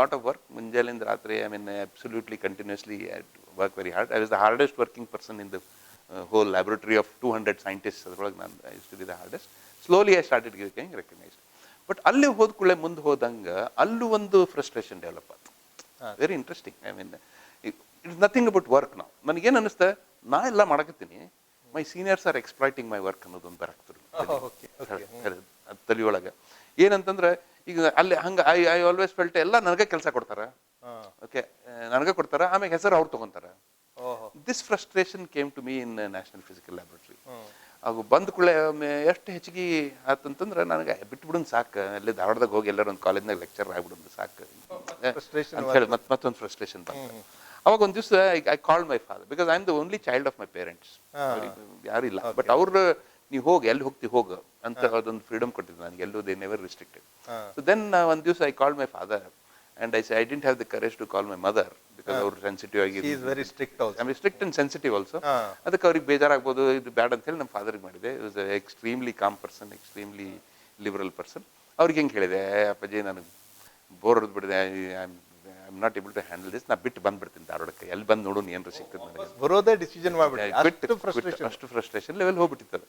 lot of work. Munjalindra Ratre, I mean, absolutely continuously I had to work very hard. I was the hardest working person in the whole laboratory of 200 scientists. I used to be the hardest. Slowly I started getting recognized. But ಅಲ್ಲಿ ಹೋದ ಕೂಡಲೇ ಮುಂದೆ ಹೋದಂಗೆ ಅಲ್ಲೂ ಒಂದು frustration develop ಆಯ್ತು. Very interesting. I mean it's nothing about work ನಾವು. ನನಗೇನು ಅನ್ನಿಸ್ತಾ, ನಾ ಎಲ್ಲ ಮಾಡಕತ್ತೀನಿ, my seniors are exploiting my work ಅನ್ನೋದೊಂದು ಬರಾಕ್ತದೆ ತಲೆಯೊಳಗೆ. ಏನಂತಂದ್ರೆ ಈಗ ಅಲ್ಲಿ ಹಂಗೆ ಐ ಆಲ್ವೇಸ್ ಫೆಲ್ಟ್ ಎಲ್ಲ ನನಗೆ ಕೆಲಸ ಕೊಡ್ತಾರೆ, ಓಕೆ ನನಗೆ ಕೊಡ್ತಾರೆ, ಆಮೇಲೆ ಹೆಸರು ಅವ್ರು ತೊಗೊಂತಾರೆ. This frustration came to me in National Physical Laboratory. ಅವು ಬಂದ ಕೂಡಲೇ ಎಷ್ಟು ಹೆಚ್ಚಿಗೆ ಆತಂತಂದ್ರೆ ನನಗೆ ಬಿಟ್ಬಿಡೋದು ಸಾಕು, ಅಲ್ಲಿ ಧಾರವಾಡದಾಗ ಹೋಗಿ ಎಲ್ಲರೂ ಒಂದು ಕಾಲೇಜ್ನಾಗ ಲೆಕ್ಚರ್ ಆಗ್ಬಿಡೋದು ಸಾಕು ಅಂತ ಹೇಳಿ ಮತ್ತೊಂದು ಫ್ರಸ್ಟ್ರೇಷನ್ ಬಂತು. ಅವಾಗ ಒಂದು ದಿವಸ I called my father, because I am the only child of my parents, ಯಾರು ಇಲ್ಲ. ಬಟ್ ಅವ್ರು ನೀವು ಹೋಗಿ ಎಲ್ಲಿ ಹೋಗ್ತೀವಿ ಹೋಗು ಅಂತ ಅದೊಂದು ಫ್ರೀಡಮ್ ಕೊಟ್ಟಿದ್ದು ನನಗೆ, ಎಲ್ಲೂ they never restricted. So then ಒಂದು ದಿವಸ I called my father and I said I didn't have the courage to call my mother because ಅವರು ಸೆನ್ಸಿಟಿವ್ ಆಗಿ, he is very strict also, I mean strict and sensitive also. ಅದಕ್ಕೆ ಅವ್ರಿಗೆ ಬೇಜಾರಾಗ್ಬೋದು, ಇದು ಬ್ಯಾಡ್ ಅಂತ ಹೇಳಿ ನಮ್ಮ ಫಾದರ್ಗೆ ಮಾಡಿದೆ. It was extremely calm person, extremely liberal person. ಅವ್ರಿಗೆ ಹೆಂಗೆ ಹೇಳಿದೆ, ಅಪ್ಪಾಜಿ ನನಗೆ ಬೋರ್ ಹೊಡೆದು ಬಿಡಿದೆ, I am not able to handle this, ನಾ ಬಿಟ್ಟು ಬಂದ್ಬಿಡ್ತೀನಿ ಧಾರವಾಡಕ್ಕೆ, ಎಲ್ಲಿ ಬಂದು ನೋಡು ಏನಾರು ಸಿಗ್ತದೆ ನನಗೆ, ಬರೋದೇ ಡಿಸಿಷನ್ ಮಾಡಿಬಿಟ್ಟು ಅಷ್ಟು ಫ್ರಸ್ಟ್ರೇಷನ್ ಲೆವೆಲ್ ಹೋಗ್ಬಿಟ್ಟಿತ್ತು.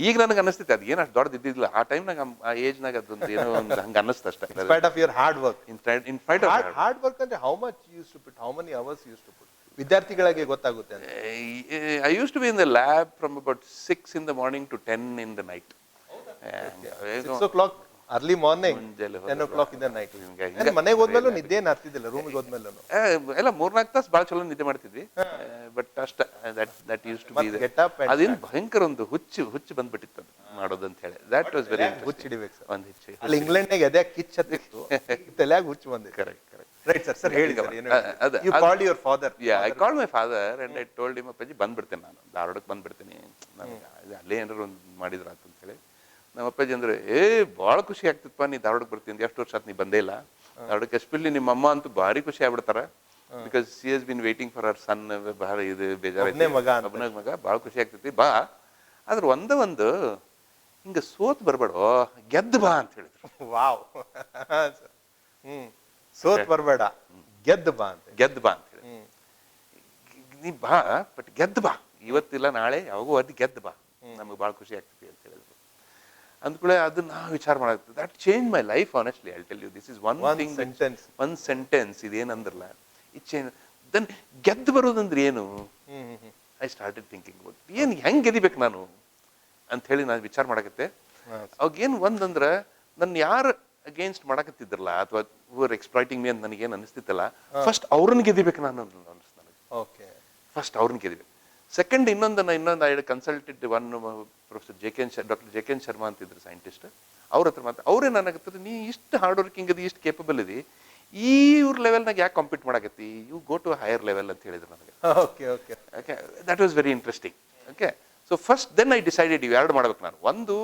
ಈಗ ನನಗೆ ಅನಿಸ್ತೈತೆ ಅದು ಏನು ಅಷ್ಟು ದೊಡ್ಡದು ಇದ್ದಿದ್ದಿಲ್ಲ ಆ ಟೈಮ್ನಾಗ, ಆ ಏಜ್ನಾಗ ಅದೊಂದು ಏನೋ ಒಂದು ಹಂಗೆ ಅನ್ನಿಸ್ತು ಅಷ್ಟೇ. In spite of your hard work, in spite of hard work ಅಂದ್ರೆ how much use to put, how many hours use to put, ವಿದ್ಯಾರ್ಥಿಗಳಿಗೆ ಗೊತ್ತಾಗುತ್ತೆ. I use to be in the lab from about 6 in the morning to 10 in the night. 6 o'clock early morning, 10 o'clock in the night. ಮನೆಗೆ ಹೋದ್ಮೇಲೂ ನಿದ್ದೆ ಏನು ಹತ್ತಿದ್ದಿಲ್ಲ, ರೂಮಿಗೆ ಹೋದ್ಮೇಲೂ ಎಲ್ಲ 3-4 ತಾಸು ಭಾಳ ಚಲೋ ನಿದ್ದೆ ಮಾಡ್ತಿದ್ವಿ. ಬಟ್ ಅಷ್ಟ ದಟ್ ಯೂಸ್ ಟು ಬಿ, ಅದೇನು ಭಯಂಕರ ಒಂದು ಹುಚ್ಚು ಬಂದ್ಬಿಟ್ಟಿತ್ತು ಮಾಡೋದಂತ ಹೇಳಿ. ದಟ್ ವಾಸ್ ವೆರಿ ಹುಚ್ಚು ಹಿಡಿಬೇಕು ಸರ್, ಒಂದು ಹುಚ್ಚು ಅಲ್ಲಿ ಇಂಗ್ಲೆಂಡ್ನಾಗ ಎದೆ ಕಿಚ್ಚು ಹತ್ತಿತ್ತು, ತಲೆಯಾಗ ಹುಚ್ಚು ಬಂದಿದೆ. Correct right sir. ಸರ್ ಹೇಳಿ, you called your father? Yeah, I called my father and I told him, ಅಪ್ಪಾಜಿ ಬಂದ್ಬಿಡ್ತೇನೆ ನಾನು ಧಾರವಾಡಕ್ಕೆ, ಬಂದ್ಬಿಡ್ತೀನಿ, ನನಗೆ ಅಲ್ಲೇ ಏನಾರು ಒಂದು ಮಾಡಿದ್ರ ಅಂತ ಹೇಳಿ. ನಮ್ಮ ಅಪ್ಪಾಜಿ ಅಂದ್ರೆ ಭಾಳ ಖುಷಿ ಆಗ್ತಿತ್ತಪ್ಪ, ನೀ ಧಾರವಾಡಕ್ಕೆ ಬರ್ತೀನಿ, ಎಷ್ಟು ವರ್ಷ ಆಯ್ತು ನೀ ಬಂದೇ ಇಲ್ಲ ಧಾರವಾಡಕ್ಕೆ, ಎಸ್ಪೆಷಲಿ ನಿಮ್ಮ ಅಮ್ಮ ಅಂತೂ ಭಾರಿ ಖುಷಿ ಆಗ್ಬಿಡ್ತಾರ, because she has been waiting for our son, ಭಾಳ ಇದು ಬೇಜಾರೈತಿ, ಒಬ್ಬನಾಗ ಮಗ, ಭಾಳ ಖುಷಿ ಆಗ್ತೈತಿ, ಬಾ, ಆದ್ರೆ ಒಂದು ಹಿಂಗೆ ಸೋತ್ ಬರ್ಬೇಡೋ, ಗೆದ್ದು ಬಾ ಅಂತ ಹೇಳಿದ್ರು. ವಾವ್, ಸೋತ್ ಬರ್ಬೇಡ, ಗೆದ್ದು ಬಾ ಅಂತ ಹೇಳಿ, ನೀ ಬಾ ಬಟ್ ಗೆದ್ದು ಬಾ, ಇವತ್ತಿಲ್ಲ ನಾಳೆ ಯಾವಾಗೂ ಅದು ಗೆದ್ದು ಬಾ, ನಮಗೆ ಭಾಳ ಖುಷಿ ಆಗ್ತೈತಿ ಅಂತ ಹೇಳಿದ್ರು. ಅಂದ್ಕೂಳೆ ಅದನ್ನ ವಿಚಾರ ಮಾಡಾಗ್ತದೆ. That change my life honestly, I tell you, this is one thing, one sentence ಇದೇನಂದ್ರಲ್ಲ, ಇಟ್ ಚೇಂಜ್. ದೆನ್ ಗೆದ್ದು ಬರೋದಂದ್ರೆ ಏನು, ಐ ಸ್ಟಾರ್ಟೆಡ್ ಥಿಂಕಿಂಗ್ ಅಬೌಟ್ ಏನು, ಹೆಂಗೆ ಗೆದಿಬೇಕು ನಾನು ಅಂತ ಹೇಳಿ ನಾನು ವಿಚಾರ ಮಾಡಕತ್ತೆ. ಅವಾಗೇನು ಒಂದಂದ್ರೆ, ನನ್ನ ಯಾರು ಅಗೇನ್ಸ್ಟ್ ಮಾಡಕತ್ತಿದ್ರಲ್ಲ ಅಥವಾ ಹೂವರ್ ಎಕ್ಸ್ಪ್ಲಾಯ್ಟಿಂಗ್ ಮೀ ಅಂತ ನನಗೇನು ಅನಿಸ್ತಿತ್ತಲ್ಲ, ಫಸ್ಟ್ ಅವ್ರನ್ನ ಗೆದಿಬೇಕು ನಾನು ಅನಿಸ್ತು ನನಗೆ. ಓಕೆ, ಫಸ್ಟ್ ಅವ್ರನ್ನ ಗೆದಿಬೇಕು. ಸೆಕೆಂಡ್ ಇನ್ನೊಂದು I consulted one professor doctor J K N Sharma ಅಂತಿದ್ರು ಸೈಂಟಿಸ್ಟ್, ಅವ್ರ ಹತ್ರ ಮಾತ್ರ ಅವ್ರೇನಾಗತ್ತದೆ, ನೀ ಇಷ್ಟು ಹಾರ್ಡ್ ವರ್ಕಿಂಗ್ ಅದು, ಇಷ್ಟು ಕೇಪಬಲ್ ಇದೆ, ಈ ಇವ್ರ ಲೆವೆಲ್ನಾಗ ಯಾಕೆ ಕಾಂಪೀಟ್ ಮಾಡಕತ್ತಿ, you go to higher level ಅಂತ ಹೇಳಿದ್ರು ನನಗೆ. Okay okay okay, that was very interesting. Okay, so first then I decided ಇವು ಎರಡು ಮಾಡ್ಬೇಕು ನಾನು. ಒಂದು,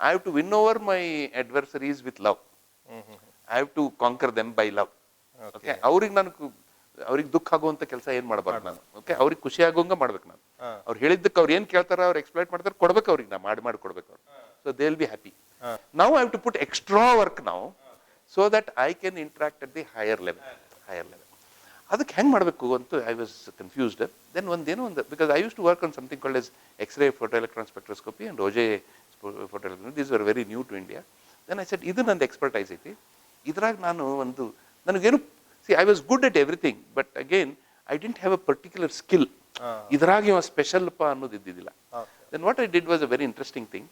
I have to win over my adversaries with love, I have to conquer them by love. Okay, ಅವ್ರಿಗೆ ದುಃಖ ಆಗುವಂತ ಕೆಲಸ ಏನ್ ಮಾಡಬಾರ್ದು ನಾನು. ಓಕೆ, ಅವ್ರಿಗೆ ಖುಷಿ ಆಗೋಂಗ ಮಾಡ್ಬೇಕು ನಾನು. ಅವ್ರು ಹೇಳಿದ್ದಕ್ಕೆ ಅವ್ರು ಏನ್ ಕೇಳ್ತಾರ, ಅವ್ರು ಎಕ್ಸ್ಪ್ಲೈಟ್ ಮಾಡ್ತಾರೆ, ಕೊಡ್ಬೇಕು ಅವ್ರಿಗೆ, ನಾ ಮಾಡಿ ಕೊಡ್ಬೇಕು ಅವ್ರು. So they will be happy. Now I have to put extra work now, so that I can interact at the higher level. ಅದಕ್ಕೆ ಹೆಂಗೆ ಮಾಡಬೇಕು ಅಂತ I was confused. Then because I use to work on something called S x-ray photo electron spectroscopy and Auger photo electron. These are very new to India. Then I said, ಇದು ನಂದು expertise ಐತಿ, ಇದ್ರಾಗ ನಾನು ನನಗೇನು, I was good at everything, but again, I didn't have a particular skill. ಇದ್ರಾಗ special ಅನ್ನೋದು ಇದ್ದಿದ್ದಿಲ್ಲ. Then what I did was a very interesting thing.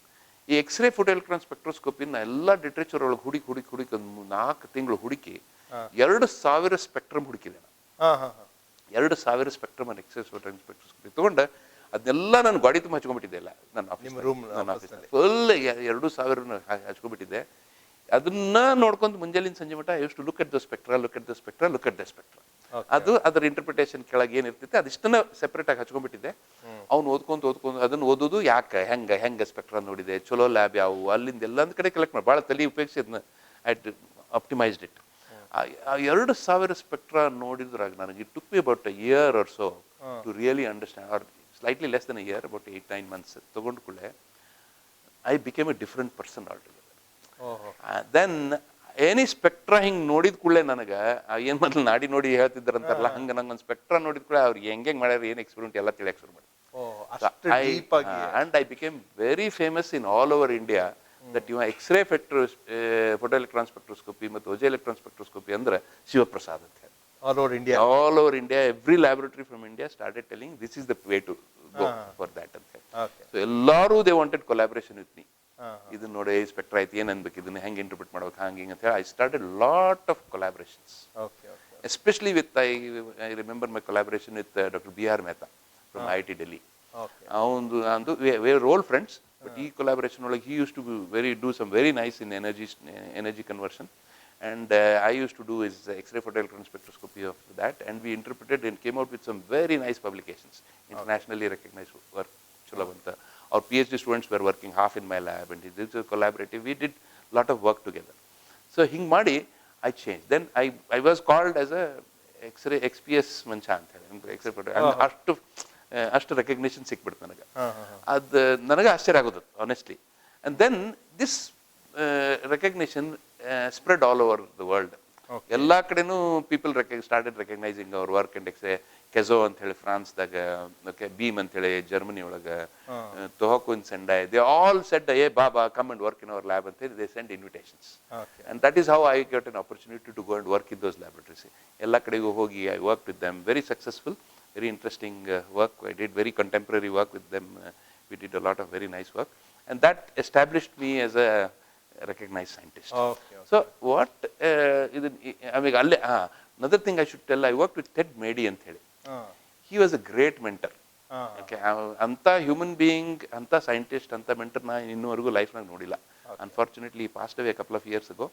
ಈ ಎಕ್ಸ್ರೇ ಫೋಟೋ ಎಲೆಕ್ಟ್ರಾನ್ ಸ್ಪೆಕ್ಟ್ರೋಸ್ಕೋಪಿನ ಎಲ್ಲ ಲಿಟ್ರೇಚರ್ ಒಳಗೆ ಹುಡುಕಿ ಒಂದು 4 ತಿಂಗಳು ಹುಡುಕಿ 2000 ಸ್ಪೆಕ್ಟ್ರಮ್ ಹುಡುಕಿದೆ. 2000 ಸ್ಪೆಕ್ಟ್ರಮ್ ಅನ್ನು ಎಕ್ಸ್ರೇ ಫೋಟೋ ಸ್ಪೆಕ್ಟ್ರೋಸ್ಕೋಪಿ ತಗೊಂಡು ಅದನ್ನೆಲ್ಲ ನಾನು ಗಾಡಿ ತುಂಬ ಹಚ್ಕೊಂಡ್ಬಿಟ್ಟಿದ್ದೆ. ಎಲ್ಲ ನನ್ನ ಆಫೀಸ್ ಫುಲ್ 2000 ಹಚ್ಕೊಂಡ್ಬಿಟ್ಟಿದ್ದೆ. ಅದನ್ನ ನೋಡ್ಕೊಂಡು ಮುಂಜಾನಿನ ಸಂಜೆ ಮಟ್ಟ I use to look at the spectra. ಅದು ಅದರ ಇಂಟರ್ಪ್ರಿಟೇಷನ್ ಕೆಳಗೆ ಏನಿರ್ತೈತೆ ಅದಿಷ್ಟನ್ನ ಸೆಪರೇಟ್ ಆಗಿ ಹಚ್ಕೊಂಡ್ಬಿಟ್ಟಿದ್ದೆ. ಅವ್ನು ಓದ್ಕೊಂಡು ಅದನ್ನ ಓದೋದು, ಯಾಕೆ ಹೆಂಗೆ ಸ್ಪೆಕ್ಟ್ರಾ ನೋಡಿದೆ, ಚಲೋ ಲ್ಯಾಬ್ ಯಾವುವು, ಅಲ್ಲಿಂದ ಎಲ್ಲ ಕಡೆ ಕಲೆಕ್ಟ್ ಮಾಡಿ ಭಾಳ ತಲೆ ಉಪಯೋಗಿಸಿ ಅದನ್ನ ಆಪ್ಟಿಮೈಸ್ಡ್ ಇಟ್. 2000 ಸ್ಪೆಕ್ಟ್ರಾ ನೋಡಿದ್ರಾಗ ನನಗೆ it took me about a year or so to really understand, or slightly less then a year, about 8-9 months ತಗೊಂಡು ಕೂಡಲೇ I became a different person altogether. Then any spectra ಹಿಂಗೆ ನೋಡಿದ ಕೂಡಲೇ ನನಗೆ ಏನು ಮೊದಲು ನಾಡಿ ನೋಡಿ ಹೇಳ್ತಿದ್ದಾರಂತಾರಲ್ಲ ಹಂಗೆ ನಂಗೆ ಒಂದು ಸ್ಪೆಕ್ಟ್ರಾ ನೋಡಿದ ಕೂಡಲೇ ಅವ್ರಿಗೆ ಹೆಂಗೆ ಮಾಡ್ಯಾರ ಏನು ಎಕ್ಸ್ಪೆರಿಮೆಂಟ್ ಎಲ್ಲ ತಿಳಿಯಕ್ಕೆ ಶುರು ಮಾಡಿ. And I became very famous in all over India that X-ray photoelectron spectroscopy ಮತ್ತು OJ electron spectroscopy ಅಂದ್ರೆ Shivprasad ಅಂತ ಹೇಳಿ. All over India. All over India, every laboratory from India started telling this is the way to go for that ಅಂತ ಹೇಳಿ. So ಎಲ್ಲರೂ they wanted collaboration with me. ಇದನ್ನ ನೋಡಿ spectra ಐತಿ ಏನು ಅನ್ಬೇಕು, ಇದನ್ನ ಹೆಂಗೆ ಇಂಟರ್ಪ್ರಿಟ್ ಮಾಡ್ಬೇಕು, ಹಂಗೆ ಹಿಂಗೆ ಅಂತ ಹೇಳಿ I started lot of collaborations. Especially with, I remember my collaboration with Dr. B.R. Mehta from IIT Delhi. We were all friends, but he collaboration, like he used to do some very nice in energy conversion, and I used to do his X-ray photoelectron spectroscopy of that, and we interpreted and came out with some very nice publications, internationally recognized work. Chulavanta. Our PhD students were working half in my lab, and this was collaborative. We did a lot of work together. So hing madi, I changed. Then I was called as a X-ray XPS mancha anta ಹೇಳಿ, X-ray photo, and ಅಷ್ಟು recognition ಸಿಕ್ಬಿಡ್ತು ನನಗೆ. ಅದು ನನಗೆ ಆಶ್ಚರ್ಯ ಆಗೋದು honestly. And then this recognition spread all over the world. ಎಲ್ಲ ಕಡೆನೂ people started recognizing our work and X-ray. ಕೆಜೋ ಅಂತ ಹೇಳಿ ಫ್ರಾನ್ಸ್ದಾಗ, ಓಕೆ, ಬೀಮ್ ಅಂತ ಹೇಳಿ ಜರ್ಮನಿ ಒಳಗೆ, Tohoku in Sendai, they all said a Baba come and work in our lab ಅಂತ ಹೇಳಿ they send invitations. And that is how I get an opportunity to go and work in those laboratories. ಎಲ್ಲ ಕಡೆಗೂ ಹೋಗಿ I work with them, very successful. Very interesting work. I did very contemporary work with them. We did a lot of very nice work, and that established me as a recognized scientist. So what I mean, another thing I should tell, I worked with Ted Mady ant heli. He was a great mentor. Okay, anta human being, anta scientist, anta mentor na innuvarigu life nag nodilla. Unfortunately he passed away a couple of years ago,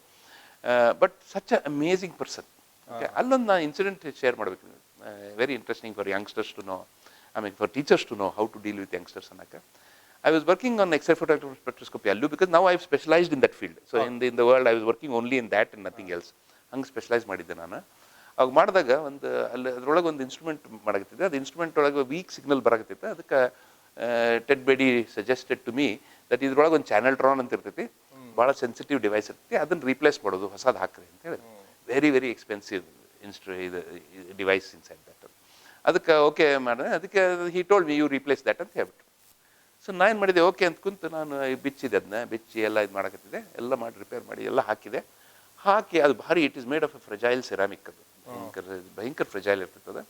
but such an amazing person. Okay, allonna incident share madbeku. Very interesting for youngsters to know, for teachers to know how to deal with youngsters. I was working on X-ray photoelectron spectroscopy allu, because now I have specialized in that field. So in the world I was working only in that and nothing else. Hang specialize ಮಾಡಿದ್ದೆ ನಾನು. ಆಗ ಮಾಡಿದಾಗ ಅದರೊಳಗೆ ಒಂದು instrument ಮಾಡಕತ್ತಿದ್ದೆ. ಅದು instrument ಒಳಗೆ weak signal ಬರಕತ್ತಿತ್ತು. ಅದಕ್ಕೆ ಟೆಡ್ ಬೇಡಿ ಸಜೆಸ್ಟೆಡ್ ಟು ಮೀ ದಟ್ ಇದ್ರೊಳಗೆ ಒಂದು ಚಾನಲ್ ಟ್ರಾನ್ ಅಂತ ಇರ್ತೈತಿ, ಭಾಳ ಸೆನ್ಸಿಟಿವ್ ಡಿವೈಸ್ ಇರ್ತೈತಿ, ಅದನ್ನು ರೀಪ್ಲೇಸ್ ಮಾಡೋದು, ಹೊಸದು ಹಾಕ್ರಿ ಅಂತ ಹೇಳಿ. ವೆರಿ ವೆರಿ ಎಕ್ಸ್ಪೆನ್ಸಿವ್ ಇದು ಡಿವೈಸ್ ಇನ್ಸೈಡ್ ದಟ್. ಅದಕ್ಕೆ ಓಕೆ ಮಾಡಿದೆ. ಅದಕ್ಕೆ he told me you replace that ಅಂತ ಹೇಳ್ಬಿಟ್ಟು. ಸೊ ನಾನು ಏನು ಮಾಡಿದೆ, ಓಕೆ ಅಂತ ಕುಂತು ನಾನು ಬಿಚ್ಚಿದೆ, ಅದನ್ನ ಬಿಚ್ಚಿ ಎಲ್ಲ ಇದು ಮಾಡಕತ್ತಿದೆ, ಎಲ್ಲ ಮಾಡಿ ರಿಪೇರ್ ಮಾಡಿ ಎಲ್ಲ ಹಾಕಿದೆ. ಹಾಕಿ ಅದು ಭಾರಿ, it is made of A fragile ceramic. ಅದು ಭಯಂಕರ ಫ್ರೆಜೈಲ್ ಇರ್ತದೆ.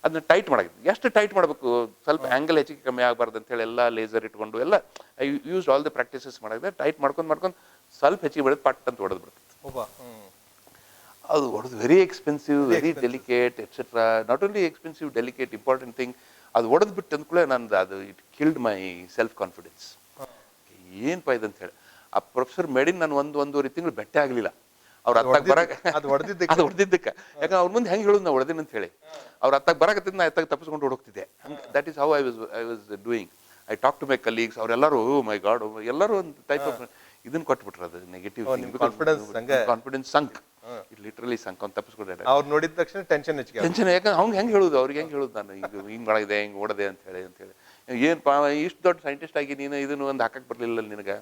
ಅದನ್ನ ಟೈಟ್ ಮಾಡಾಕಿದ್ದೆ. ಎಷ್ಟು ಟೈಟ್ ಮಾಡಬೇಕು, ಸ್ವಲ್ಪ ಆ್ಯಂಗಲ್ ಹೆಚ್ಚಿಗೆ ಕಮ್ಮಿ ಆಗಬಾರ್ದು ಅಂತೇಳಿ ಎಲ್ಲ ಲೇಸರ್ ಇಟ್ಕೊಂಡು ಎಲ್ಲ I use all the practices ಮಾಡಿದೆ. ಟೈಟ್ ಮಾಡ್ಕೊಂಡು ಸ್ವಲ್ಪ ಹೆಚ್ಚಿಗೆ ಬಿಡೋದು, ಪಟ್ ಅಂತ ಹೊಡೆದು ಬಿಡ್ತದೆ. ಅದು ಹೊಡೆದು very expensive, very delicate et cetera. Not only expensive, delicate, important thing. ಅದು ಹೊಡೆದು ಬಿಟ್ಟು ಅಂದ್ಕೂಳೆ ನಂದು ಅದು it killed my self confidence. ಏನಪ್ಪ ಇದಂತ ಹೇಳಿ ಆ ಪ್ರೊಫೆಸರ್ ಮೇಡಿನ್ ನಾನು ಒಂದೂವರೆ ತಿಂಗಳು ಬೆಟ್ಟೆ ಆಗಲಿಲ್ಲ. ಅವ್ರ ಹತ್ತಾಗ ಬರಕ್ಕೆ, ಅದು ಹೊಡೆದಿದ್ದಕ್ಕೆ. ಯಾಕಂದ್ರೆ ಅವ್ರ ಮುಂದೆ ಹೆಂಗೆ ಹೇಳೋದು ನಾವು ಹೊಡೆದಿನ ಅಂತ ಹೇಳಿ. ಅವ್ರ ಹತ್ತಾಗ ಬರಕತ್ತಿದ್ದು ನಾ ಎತ್ತಾಗ ತಪ್ಪಿಸ್ಕೊಂಡು ಹೊಡೋಗ್ತಿದ್ದೆ. That is how I was doing. I talk to my colleagues. ಅವರೆಲ್ಲರೂ ಮೈ ಗಾಡ್, ಎಲ್ಲರೂ ಒಂದು ಟೈಪ್ ಆಫ್ ಇದನ್ನ ಕೊಟ್ಬಿಟ್ರು, ಅದು negative confidence sunk. It literally sunk. ಅವ್ನು ತಪ್ಪಿಸ್ಕೊಂಡ್ರೆ ಅವ್ರು ನೋಡಿದ ತಕ್ಷಣ ಟೆನ್ಷನ್. ಯಾಕಂದ್ರೆ ಅವ್ನಿಗೆ ಹೆಂಗೆ ಹೇಳುದು, ಅವ್ರಿಗೆ ಹೆಂಗೆ ಹೇಳುದು, ನಾನು ಹಿಂಗೆ ಮಾಡಿದೆ, ಹಿಂಗೆ ಓಡದೆ ಅಂತ ಹೇಳಿ ಏನಪ್ಪ ಇಷ್ಟು ದೊಡ್ಡ ಸೈಂಟಿಸ್ಟ್ ಆಗಿ ನೀನು ಇದನ್ನು ಒಂದು ಹಾಕಕ್ಕೆ ಬರಲಿಲ್ಲ ನಿನಗೆ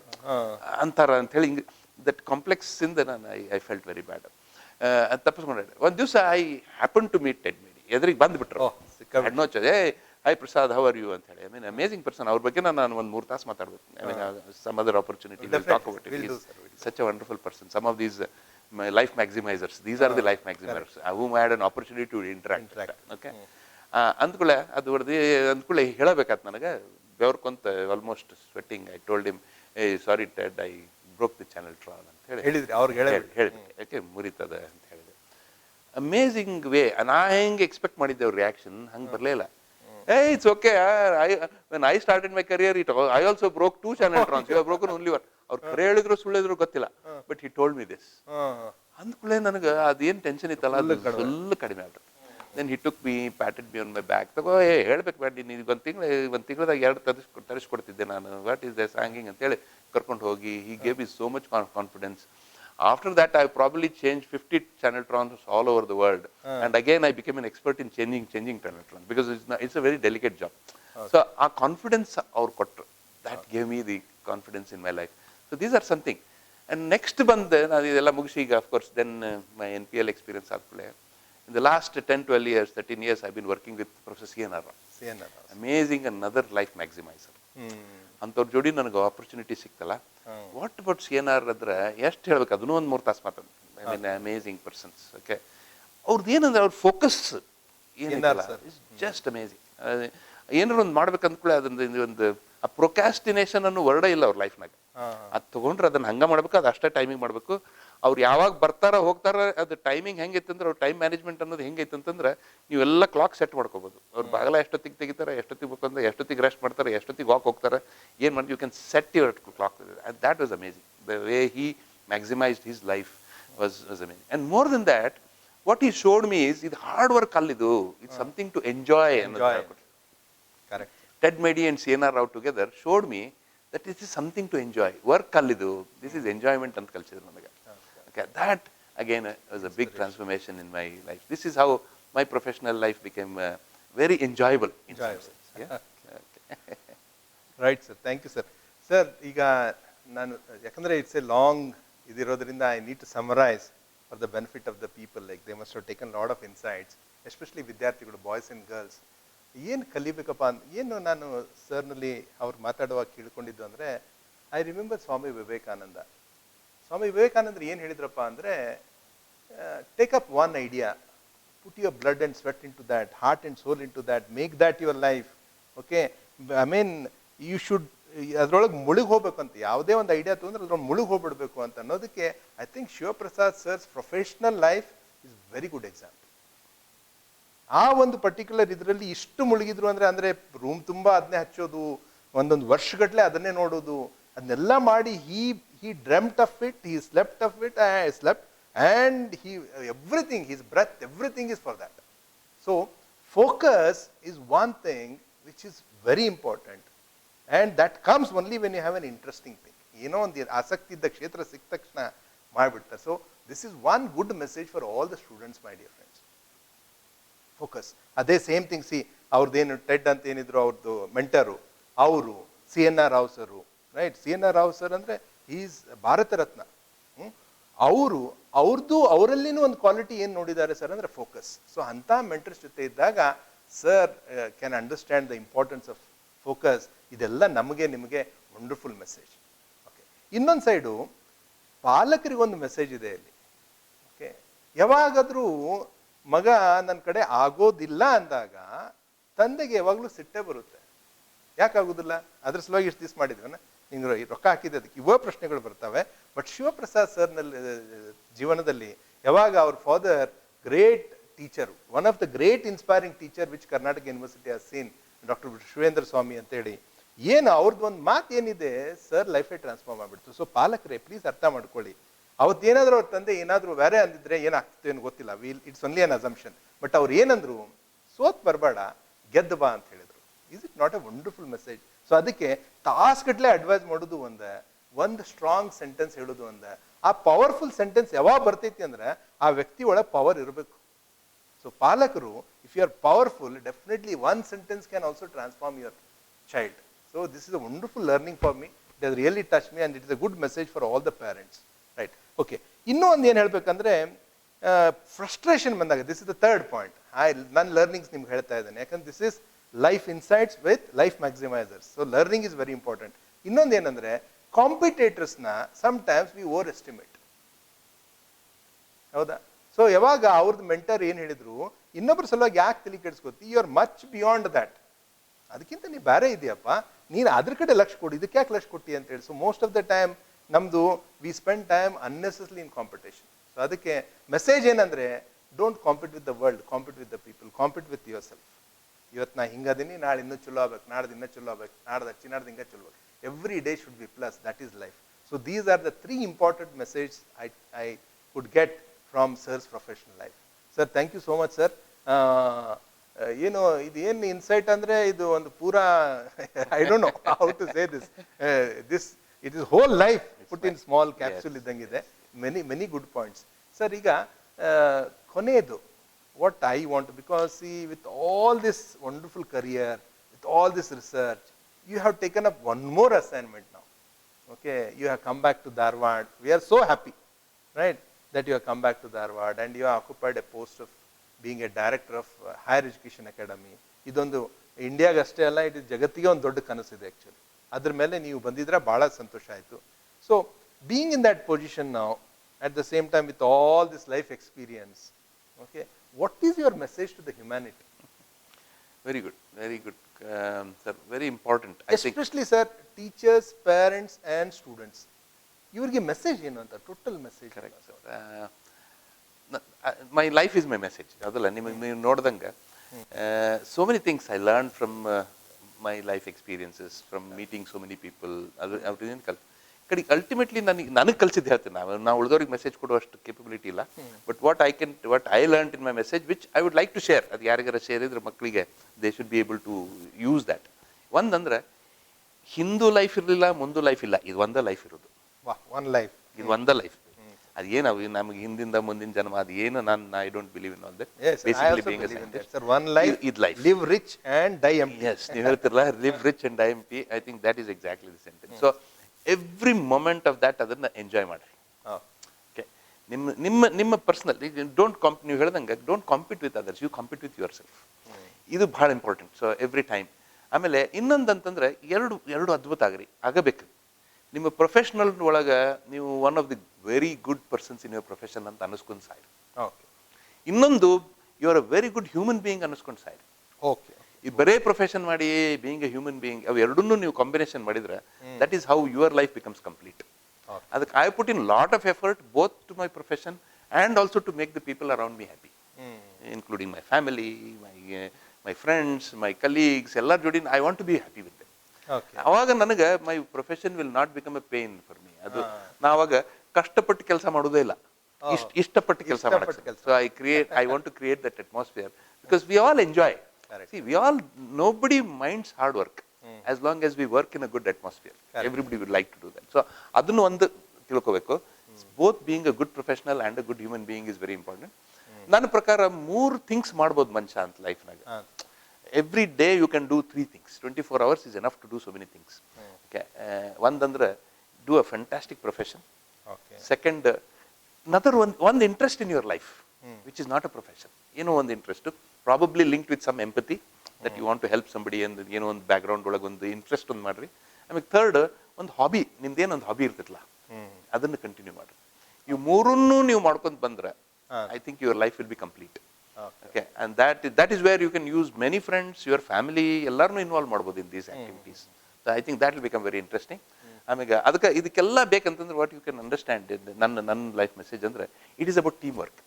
ಅಂತಾರ ಅಂತ ಹೇಳಿ. ಹಿಂಗೆ ದಟ್ ಕಾಂಪ್ಲೆಕ್ಸ್ ಇಂದ ನಾನು ಐ ಫೆಲ್ಟ್ ವೆರಿ ಬ್ಯಾಡ್. ಅದು ತಪ್ಪಿಸ್ಕೊಂಡ್ರೆ ಒಂದು ದಿವಸ I happen to meet Ted Medi. ಎದುರಿಗೆ ಬಂದುಬಿಟ್ರು. ನೋಚೋದೆ, hi Prasad, how are you ಅಂತ ಹೇಳಿ. I mean amazing person. ಅವ್ರ ಬಗ್ಗೆ ನಾನು ಒಂದು 3 ತಾಸು ಮಾತಾಡ್ಬೇಕು. I mean some other opportunity talk about it. Is such a wonderful person. Some of these life maximizers, these are the life maximizers whom I had an opportunity to interact. Okay, ಅಂದ್ಕೂಳೆ ಅದು ಹೊಡೆದು ಅಂದ್ಕೂಳೆ ಹೇಳಬೇಕಾಯ್ತು ನನಗೆ. ಬೆವರ್ಕೊಂತ almost sweating. I told him, a sorry Ted, I broke the channel ಟ್ರಾಲ್ ಅಂತ ಹೇಳಿ ಹೇಳಿದ್ರಿ. ಅವ್ರಿಗೆ ಹೇಳಿದೆ, ಯಾಕೆ ಮುರಿತದೆ ಅಂತ ಹೇಳಿದೆ. Amazing way. ನಾ ಹೆಂಗೆ ಎಕ್ಸ್ಪೆಕ್ಟ್ ಮಾಡಿದ್ದೆ ಅವ್ರ ರಿಯಾಕ್ಷನ್, ಹಂಗೆ ಬರಲೇ ಇಲ್ಲ. Hey, it's okay. When I started my career, I also broke 2 channel trons. You have broken only 1. ಅವ್ರು ಕರೆ ಹೇಳಿದ್ರು ಸುಳ್ಳು ಹೇಳಿದ್ರು ಗೊತ್ತಿಲ್ಲ, but he told me this. ಅಂದ್ಕೂಳೆ ನನಗೆ ಅದೇನು ಟೆನ್ಷನ್ ಇತ್ತಲ್ಲ, ಅದು ಫುಲ್ ಕಡಿಮೆ ಆಗ್ಬಿಟ್ಟು. Then he took me, patted me on my back. ತಗೋ, ಹೇಳ್ಬೇಕು ಬೇಡ ನೀನು, ಒಂದು ತಿಂಗಳದಾಗ 2 ತರಿಸ್ಕೊಡ್ತಿದ್ದೆ ನಾನು. ವಾಟ್ ಈಸ್ ದಸ್ ಹ್ಯಾಂಗಿಂಗ್ ಅಂತೇಳಿ ಕರ್ಕೊಂಡು ಹೋಗಿ, he gave is so much confidence. After that, I probably changed 50 channel trons all over the world. And again, I became an expert in changing channel trons, because it's a very delicate job. So, our confidence, our kottru, that gave me the confidence in my life. So, these are something. And next ಬಂದು ನಾನು ಇದೆಲ್ಲ ಮುಗಿಸಿ ಈಗ of course then my NPL experience ಆದ್ಮೇಲೆ in the last 10-12 years, 13 years, I've been working with Professor CNR. Amazing, another life maximizer. ಅಂಥವ್ರ ಜೋಡಿ ನನಗೆ opportunity ಸಿಕ್ತಲ್ಲ. What about CNR ಅಂದ್ರೆ ಎಷ್ಟು ಹೇಳ್ಬೇಕು, ಅದನ್ನೂ ಒಂದು 3 ತಾಸು ಮಾತಾಡ. I mean amazing persons. Okay, ಅವ್ರದ್ದು ಏನಂದ್ರೆ ಅವ್ರ ಫೋಕಸ್ ಏನಿಲ್ಲ, ಇಟ್ಸ್ ಜಸ್ಟ್ ಅಮೇಝಿಂಗ್. ಏನಾರು ಒಂದು ಮಾಡ್ಬೇಕು ಅಂದ್ಕೊಳ್ಳಿ, ಅದೊಂದು ಒಂದು ಆ ಪ್ರೊಕ್ಯಾಸ್ಟಿನೇಷನ್ ಅನ್ನೋ ವರ್ಡೇ ಇಲ್ಲ ಅವ್ರ ಲೈಫ್ನಾಗ. ಅದು ತೊಗೊಂಡ್ರೆ ಅದನ್ನ ಹಂಗೆ ಮಾಡ್ಬೇಕು, ಅದು ಅಷ್ಟೇ ಟೈಮಿಂಗ್ ಮಾಡಬೇಕು. ಅವ್ರು ಯಾವಾಗ ಬರ್ತಾರ ಹೋಗ್ತಾರ, ಅದು ಟೈಮಿಂಗ್ ಹೆಂಗೈತಂದ್ರೆ ಅವ್ರ ಟೈಮ್ ಮ್ಯಾನೇಜ್ಮೆಂಟ್ ಅನ್ನೋದು ಹೆಂಗೈತಂತಂದ್ರೆ ನೀವೆಲ್ಲ ಕ್ಲಾಕ್ ಸೆಟ್ ಮಾಡ್ಕೋಬೋದು. ಅವ್ರು ಬಾಗಲ ಎಷ್ಟೊತ್ತಿಗೆ ತೆಗಿತಾರೆ, ಎಷ್ಟೊತ್ತಿಗೆ ಬೇಕಂದ್ರೆ ಎಷ್ಟೊತ್ತಿಗೆ ರೆಸ್ಟ್ ಮಾಡ್ತಾರೆ, ಎಷ್ಟೊತ್ತಿಗೆ ವಾಕ್ ಹೋಗ್ತಾರೆ, ಏನು ಮಾಡಿ you can set your clock. And that was amazing. The way he maximised his life was amazing. And more than that, what he showed me is ಇದು ಹಾರ್ಡ್ ವರ್ಕ್ ಅಲ್ಲಿದು, ಇಟ್ಸ್ ಸಮಥಿಂಗ್ ಟು ಎಂಜಾಯ್ ಅನ್ನೋದು. Correct. Ted Medi and CNR Rao together showed me that this is something to enjoy. Work kallidu, this is enjoyment and culture nanaga. Okay, that again was a big transformation in my life. This is how my professional life became very enjoyable. Yeah. Okay. Right, sir. Thank you, sir. Sir, iga nanu yakandre it's a long idirodrinda I need to summarize for the benefit of the people. Like they must have taken a lot of insights, especially vidyarthigulu, boys and girls. ಏನು ಕಲಿಬೇಕಪ್ಪ ಏನು ನಾನು ಸರ್ನಲ್ಲಿ ಅವ್ರು ಮಾತಾಡುವಾಗ ಕೇಳ್ಕೊಂಡಿದ್ದು ಅಂದರೆ, I remember Swami Vivekananda. Swami ವಿವೇಕಾನಂದರು ಏನು ಹೇಳಿದ್ರಪ್ಪ ಅಂದರೆ, take up one idea, put your blood and sweat into that, heart and soul into that, make that your life. Okay, I mean you should ಅದರೊಳಗೆ ಮುಳುಗಿ ಹೋಗ್ಬೇಕು ಅಂತ. ಯಾವುದೇ ಒಂದು ಐಡಿಯಾ ತೊಗೊಂಡ್ರೆ ಅದ್ರೊಳಗೆ ಮುಳುಗಿ ಹೋಗ್ಬಿಡ್ಬೇಕು ಅಂತ ಅನ್ನೋದಕ್ಕೆ I think Shivaprasad sir's professional life is very good example. ಆ ಒಂದು ಪರ್ಟಿಕ್ಯುಲರ್ ಇದರಲ್ಲಿ ಇಷ್ಟು ಮುಳುಗಿದ್ರು ಅಂದರೆ ರೂಮ್ ತುಂಬ ಅದನ್ನೇ ಹಚ್ಚೋದು, ಒಂದೊಂದು ವರ್ಷಗಟ್ಟಲೆ ಅದನ್ನೇ ನೋಡೋದು, ಅದನ್ನೆಲ್ಲ ಮಾಡಿ he dreamt of it, he slept of it, and everything, his breath, everything is for that. So focus is one thing which is very important, and that comes only when you have an interesting thing. ಏನೋ ಒಂದು ಆಸಕ್ತಿ ಇದ್ದ ಕ್ಷೇತ್ರ ಸಿಕ್ಕ ತಕ್ಷಣ ಮಾಡಿಬಿಡ್ತಾರೆ. So this is one good message for all the students, my dear friends. Focus. ಅದೇ same thing, ಅವ್ರದ್ದೇನು Ted ಅಂತ ಏನಿದ್ರು ಅವ್ರದ್ದು ಮೆಂಟರು ಅವರು CNR ರಾವ್ ಸರು, ರೈಟ್? CNR ರಾವ್ ಸರ್ ಅಂದರೆ ಈಸ್ ಭಾರತ ರತ್ನ. ಅವರಲ್ಲಿನೂ ಒಂದು ಕ್ವಾಲಿಟಿ ಏನು ನೋಡಿದ್ದಾರೆ ಸರ್ ಅಂದರೆ ಫೋಕಸ್. ಸೊ ಅಂಥ ಮೆಂಟರ್ಸ್ ಜೊತೆ ಇದ್ದಾಗ sir can understand the importance of focus. ಇದೆಲ್ಲ ನಿಮಗೆ ವಂಡರ್ಫುಲ್ ಮೆಸೇಜ್. ಓಕೆ, ಇನ್ನೊಂದು ಸೈಡು ಪಾಲಕರಿಗೊಂದು ಮೆಸೇಜ್ ಇದೆ ಇಲ್ಲಿ. ಓಕೆ, ಯಾವಾಗಾದರೂ ಮಗ ನನ್ನ ಕಡೆ ಆಗೋದಿಲ್ಲ ಅಂದಾಗ ತಂದೆಗೆ ಯಾವಾಗಲೂ ಸಿಟ್ಟೆ ಬರುತ್ತೆ. ಯಾಕಾಗೋದಿಲ್ಲ? ಅದ್ರ ಸಲುವಾಗಿ ಇಷ್ಟು ದಿವಸ ಮಾಡಿದ್ವನ, ನಿಂಗೆ ರೊಕ್ಕ ಹಾಕಿದೆ, ಅದಕ್ಕೆ ಇವ ಪ್ರಶ್ನೆಗಳು ಬರ್ತವೆ. ಬಟ್ ಶಿವಪ್ರಸಾದ್ ಸರ್ನಲ್ಲಿ ಜೀವನದಲ್ಲಿ ಯಾವಾಗ ಅವ್ರ father great teacher, one of the great inspiring teacher which Karnataka university has seen, doctor Shivendra Swamy ಅಂತೇಳಿ, ಏನು ಅವ್ರದ್ದು ಒಂದು ಮಾತು ಏನಿದೆ ಸರ್ ಲೈಫೇ ಟ್ರಾನ್ಸ್ಫಾರ್ಮ್ ಆಗಿಬಿಡ್ತು. ಸೊ ಪಾಲಕರೇ ಪ್ಲೀಸ್ ಅರ್ಥ ಮಾಡ್ಕೊಳ್ಳಿ. ಅವತ್ತೇನಾದರೂ ಅವ್ರ ತಂದೆ ಏನಾದರೂ ಬೇರೆ ಅಂದಿದ್ರೆ ಏನಾಗ್ತಿತ್ತು ಏನು ಗೊತ್ತಿಲ್ಲ, it's only an assumption. But ಅವ್ರು ಏನಂದ್ರು, ಸೋತ್ ಬರಬೇಡ ಗೆದ್ದು ಬಾ ಅಂತ ಹೇಳಿದ್ರು. Is it not A wonderful message? So ಅದಕ್ಕೆ ತಾಸ್ಗಟ್ಲೆ ಅಡ್ವೈಸ್ ಮಾಡೋದು ಒಂದು ಸ್ಟ್ರಾಂಗ್ ಸೆಂಟೆನ್ಸ್ ಹೇಳೋದು ಆ ಪವರ್ಫುಲ್ ಸೆಂಟೆನ್ಸ್ ಯಾವಾಗ ಬರ್ತೈತಿ ಅಂದ್ರೆ ಆ ವ್ಯಕ್ತಿ ಒಳಗೆ ಪವರ್ ಇರಬೇಕು. ಸೊ ಪಾಲಕರು, if you are powerful, definitely one sentence can also transform your child. So this is a wonderful learning for me. It has really touch me and it is a good message for all the parents. Right? Okay, ಇನ್ನೂ ಒಂದು ಏನು ಹೇಳ್ಬೇಕಂದ್ರೆ, frustration ಬಂದಾಗ, this is the third point. ನನ್ನ learnings ನಿಮ್ಗೆ ಹೇಳ್ತಾ ಇದ್ದೇನೆ, ಯಾಕಂದ್ರೆ this is life insights with life maximisers. So learning is very important. ಇನ್ನೊಂದು ಏನಂದ್ರೆ, ಕಾಂಪಿಟೇಟರ್ಸ್ನ ಸಮ್ಟೈಮ್ಸ್ ವಿ ಓವರ್ ಎಸ್ಟಿಮೇಟ್. ಹೌದಾ? ಸೊ ಯಾವಾಗ ಅವ್ರದ್ದು ಮೆಂಟರ್ ಏನು ಹೇಳಿದ್ರು, ಇನ್ನೊಬ್ಬರ ಸಲುವಾಗಿ ಯಾಕೆ ತಲೆ ಕೆಡಿಸ್ಕೋತಿ, you are much beyond that. ಅದಕ್ಕಿಂತ ನೀ ಬೇರೆ ಇದೆಯಪ್ಪ, ನೀನು ಅದ್ರ ಕಡೆ ಲಕ್ಷ ಕೊಡಿ, ಇದಕ್ಕೆ ಯಾಕೆ ಲಕ್ಷ ಕೊಟ್ಟಿ ಅಂತ ಹೇಳಿ. So most of the time ನಮ್ದು we spend time unnecessary in competition. So ಅದಕ್ಕೆ ಮೆಸೇಜ್ ಏನಂದ್ರೆ, don't compete with the world, compete with the people, compete with yourself. ಇವತ್ತು ನಾ ಹಿಂಗದೀನಿ, ನಾಳೆ ಇನ್ನೂ ಚಲೋ ಆಗ್ಬೇಕು, ನಾಡ್ದು ಇನ್ನೂ ಚಲೋ ಆಗ್ಬೇಕು, ನಾಡ್ದು ಹಿಂಗೆ ಚಲೋ ಆಗ್ಬೇಕು. Every day should be plus, that is life. So these are the 3 important message I could get from sir's professional life. Sir, thank you so much sir. ಏನು ಇದೇನು ಇನ್ಸೈಟ್ ಅಂದರೆ, ಇದು ಒಂದು ಪೂರಾ I don't know how to say this it is whole life put in small capsule ಇದ್ದಂಗಿದೆ. Many good points. Sir, ಈಗ ಕೊನೆಯದು what I want, because see, with all this wonderful career, with all this research, you have taken up one more assignment now. Okay, you have come back to Dharwad. We are so happy, right, that you have come back to Dharwad and you have occupied a post of being a director of higher education academy. ಇದೊಂದು ಇಂಡಿಯಾಗೆ ಅಷ್ಟೇ ಅಲ್ಲ, ಇದು ಜಗತ್ತಿಗೆ ಒಂದು ದೊಡ್ಡ ಕನಸಿದೆ actually. ಅದ್ರ ಮೇಲೆ ನೀವು ಬಂದಿದ್ರೆ ಭಾಳ ಸಂತೋಷ ಆಯಿತು. So being in that position ನಾವು, at the same time with all this life experience, okay, what is your message to the humanity? Very good, sir, very important. Especially sir, teachers, parents and students, ಇವ್ರಿಗೆ message ಏನು ಅಂತ, total message? Correct sir. My life is my message. ಅದಲ್ಲ, ನಿಮಗೆ ನೀವು ನೋಡ್ದಂಗೆ so many things I learned from my life experiences, from meeting so many people. ಅವ್ರೇನು ಕಡೆಗೆ ultimately ನನಗೆ ಕಲಿಸಿದ್ದು ಹೇಳ್ತೀನಿ. ನಾವು ಉಳಿದವ್ರಿಗೆ ಮೆಸೇಜ್ ಕೊಡುವಷ್ಟು ಕೇಪಬಿಲಿಟಿ ಇಲ್ಲ. But what I learn in my message which I would like to share, ಅದು ಯಾರಿಗಾರ ಶೇರ್ ಇದ್ರೆ ಮಕ್ಕಳಿಗೆ they should be able to use that. ಒಂದಂದ್ರೆ, ಹಿಂದೂ ಲೈಫ್ ಇರಲಿಲ್ಲ, ಮುಂದೆ ಲೈಫ್ ಇಲ್ಲ, ಇದು ಒಂದೇ ಲೈಫ್ ಇರೋದು. ಒನ್ ಲೈಫ್, ಇದು ಒಂದೇ ಲೈಫ್. ಅದೇನು ನಮಗೆ ಹಿಂದಿಂದ ಮುಂದಿನ ಜನ್ಮ ಅದು ಏನು, I don't believe in all that. Basically being a scientist, one life, ಇದು life. Live rich and die empty. Yes, ನೀವು ಹೇಳ್ತಿರಲ್ಲ, live rich and die empty. I think that is exactly the sentence. So every moment of that ಅದನ್ನ enjoy ಮಾಡಿರಿ. Okay, ನಿಮ್ಮ personal, ನೀವು ಹೇಳ್ದಂಗೆ don't compete with others, you compete with yourself. ಇದು ಭಾಳ important. So every time. ಆಮೇಲೆ ಇನ್ನೊಂದಂತಂದ್ರೆ, ಎರಡು ಅದ್ಭುತ ಆಗಬೇಕು. ನಿಮ್ಮ ಪ್ರೊಫೆಷನಲ್ ಒಳಗೆ ನೀವು one of the very good persons in your profession ಅಂತ ಅನಿಸ್ಕೊಂಡು ಸಾಯಿರಿ. ಓಕೆ. ಇನ್ನೊಂದು, you are a very good human being ಅನಿಸ್ಕೊಂಡು ಸಾಯಿರಿ. ಓಕೆ. ಈ ಬರೇ ಪ್ರೊಫೆಷನ್ ಮಾಡಿ ಬೀಯಿಂಗ್ ಎ ಹ್ಯೂಮನ್ ಬೀಯಿಂಗ್, ಅವು ಎರಡನ್ನೂ ನೀವು ಕಾಂಬಿನೇಷನ್ ಮಾಡಿದ್ರೆ that is how your life becomes complete. ಅದಕ್ಕೆ I put in lot of effort both to my profession and also to make the people around me happy, including my family, my friends, my colleagues, ಎಲ್ಲರ ಜೋಡಿ I want to be happy with them. ಅವಾಗ ನನಗೆ my profession will not become a pain for me. ಅದು ನಾವಾಗ ಕಷ್ಟಪಟ್ಟು ಕೆಲಸ ಮಾಡೋದೇ ಇಲ್ಲ, ಇಷ್ಟಪಟ್ಟು ಕೆಲಸ ಮಾಡಕ್ಕೆ. So I want to create that atmosphere because we all enjoy. See, nobody minds hard work as long as we work in a good atmosphere. Everybody would like to do that. So adunu ಒಂದು ತಿಳ್ಕೋಬೇಕು. Both being a good professional and a good human being is very important. ನನ್ನ ಪ್ರಕಾರ 3 things ಮಾಡ್ಬೋದು ಮನುಷ್ಯ ಅಂತ ಲೈಫ್ನಾಗ. Every day you can do 3 things. 24 hours is enough to do so many things. Okay. ಒಂದಂದ್ರೆ do a fantastic profession. Okay. Second, another one interest in your life which is not a profession. ಏನೋ ಒಂದು interest, probably linked with some empathy that you want to help somebody, and ಏನೋ ಒಂದು background ಒಳಗೆ ಒಂದು interest ಒಂದು ಮಾಡ್ರಿ. ಆಮೇಲೆ third, ಒಂದು ಹಾಬಿ, ನಿಮ್ದೇನು ಒಂದು ಹಾಬಿ ಇರ್ತೈತಲ್ಲ ಅದನ್ನು ಕಂಟಿನ್ಯೂ ಮಾಡ್ರಿ. ಇವು ಮೂರನ್ನೂ ನೀವು ಮಾಡ್ಕೊಂಡು ಬಂದ್ರೆ I think your life will be complete. Okay, and that is where you can use many friends, your family, ಎಲ್ಲರನ್ನೂ ಇನ್ವಾಲ್ವ್ ಮಾಡ್ಬೋದು in these activities. So I think that will become very interesting. ಆಮೇಲೆ ಅದಕ್ಕೆ ಇದಕ್ಕೆಲ್ಲ ಬೇಕಂತಂದ್ರೆ what you can understand, ನನ್ನ life message ಅಂದ್ರೆ it is about team work.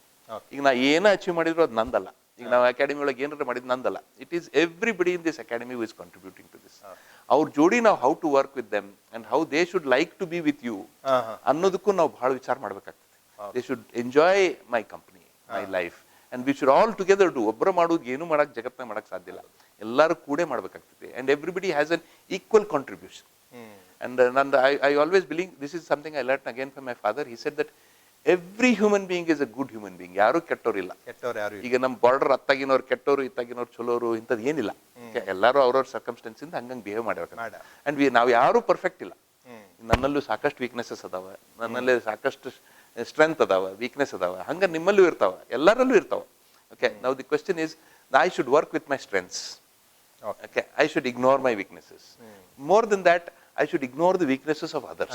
ಈಗ ನಾ ಏನೋ ಅಚೀವ್ ಮಾಡಿದ್ರು ಅದು ನಂದಲ್ಲ. ಈಗ ನಾವು ಅಕಾಡೆಮಿ ಒಳಗೆ ಏನಾರ ಮಾಡಿದ್ ನಂದಲ್ಲ. It is everybody in this academy who is contributing to this. ಅವ್ರ ಜೋಡಿ ನಾವು how to work with them and how they should like to be with you ಅನ್ನೋದಕ್ಕೂ ನಾವು ಬಹಳ ವಿಚಾರ ಮಾಡ್ಬೇಕಾಗ್ತದೆ. They should enjoy my company, my life, and we should all together do. ಒಬ್ಬರು ಮಾಡೋದು ಏನು ಮಾಡಕ್ ಜಗತ್ನಾಗ ಮಾಡಕ್ ಸಾಧ್ಯ ಇಲ್ಲ, ಎಲ್ಲರೂ ಕೂಡ ಮಾಡ್ಬೇಕಾಗ್ತದೆ. And everybody has an equal contribution. And I always believe, this is something I learned again from my father. He said that every human being is a good human being. ಯಾರು ಕೆಟ್ಟೋರಿಲ್ಲ. ಈಗ ನಮ್ಮ ಬಾರ್ಡರ್ ಅತ್ತಾಗಿನವ್ರು ಕೆಟ್ಟೋರು, ಇತ್ತಾಗಿನವ್ರು ಚಲೋರು ಇಂಥದ್ದು ಏನಿಲ್ಲ. ಎಲ್ಲರೂ ಅವ್ರವ್ರ circumstances ಇಂದ ಹಂಗಂಗೆ behave ಮಾಡ್ಬೇಕು. And ನಾವು ಯಾರು ಪರ್ಫೆಕ್ಟ್ ಇಲ್ಲ. ನನ್ನಲ್ಲೂ ಸಾಕಷ್ಟು ವೀಕ್ನೆಸಸ್ ಅದಾವ, ನನ್ನಲ್ಲಿ ಸಾಕಷ್ಟು ಸ್ಟ್ರೆಂತ್ ಅದಾವ, ವೀಕ್ನೆಸ್ ಅದಾವ, ಹಂಗ ನಿಮ್ಮಲ್ಲೂ ಇರ್ತಾವ, ಎಲ್ಲರಲ್ಲೂ ಇರ್ತಾವ. Okay, now the question is, I should work with my strengths. Okay, I should ignore my weaknesses. More than that, I should ignore the weaknesses of others.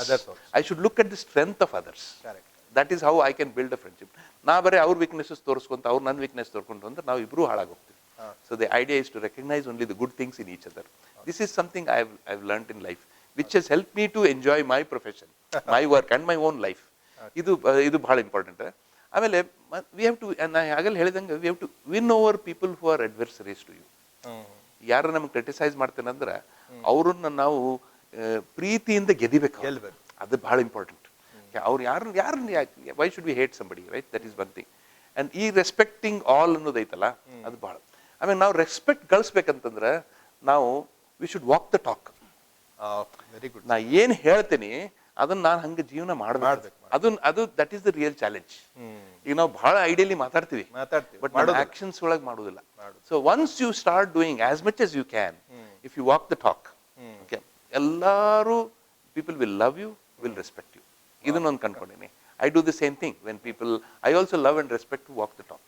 I should look at the strength of others. Correct. That is how I can build a friendship. ನಾ ಬರೀ ಅವ್ರ weaknesses ತೋರಿಸ್ಕೊಂತ, ಅವ್ರು ನನ್ನ weakness ತೋರ್ಕೊಂಡು ಅಂದ್ರೆ ನಾವು ಇಬ್ರು ಹಾಳಾಗೋಗ್ತೀವಿ. So the idea is to recognize only the good things in each other. This is something I've learned in life, which has helped me to enjoy my profession, my work and my own life. ಇದು ಬಹಳ important. ಆಮೇಲೆ we have to, ನಾ ಆಗಲೇ ಹೇಳಿದಂಗೆ, we have to win over people who are adversaries to you. ಯಾರು ನಮ್ಗೆ criticise ಮಾಡ್ತೇನೆ ಅಂದ್ರೆ ಅವ್ರನ್ನ ನಾವು ಪ್ರೀತಿಯಿಂದ ಗೆದಿಬೇಕು. ಅದು ಬಹಳ ಇಂಪಾರ್ಟೆಂಟ್. ಅವ್ರು ಯಾರನ್ನ why should we hate somebody, right? That is one thing. And ಈ ರೆಸ್ಪೆಕ್ಟಿಂಗ್ ಆಲ್ ಅನ್ನೋದೈತಲ್ಲ, ಅದು ಬಹಳ. ಆಮೇಲೆ ನಾವು ರೆಸ್ಪೆಕ್ಟ್ ಗಳಿಸ್ಬೇಕಂತಂದ್ರೆ ನಾವು we should walk the talk. Very good. ನಾ ಏನ್ ಹೇಳ್ತೀನಿ ಅದನ್ನ ನಾನು ಹಂಗೆ ಜೀವನ ಮಾಡ್ಬೇಕು. ಅದು that is the real challenge. ಈಗ ನಾವು ಬಹಳ ಐಡಿಯಲಿ ಮಾತಾಡ್ತೀವಿ, ಬಟ್ ಆಕ್ಷನ್ಸ್ ಒಳಗೆ ಮಾಡುದಿಲ್ಲ. So once you start doing as much as you can, if you walk the talk, okay, ಎಲ್ಲಾರು people will love you, will respect you. ಇದನ್ನೊಂದು ಕಂಡ್ಕೊಂಡಿನಿ. I do the same thing when people, I also love and respect to walk the talk.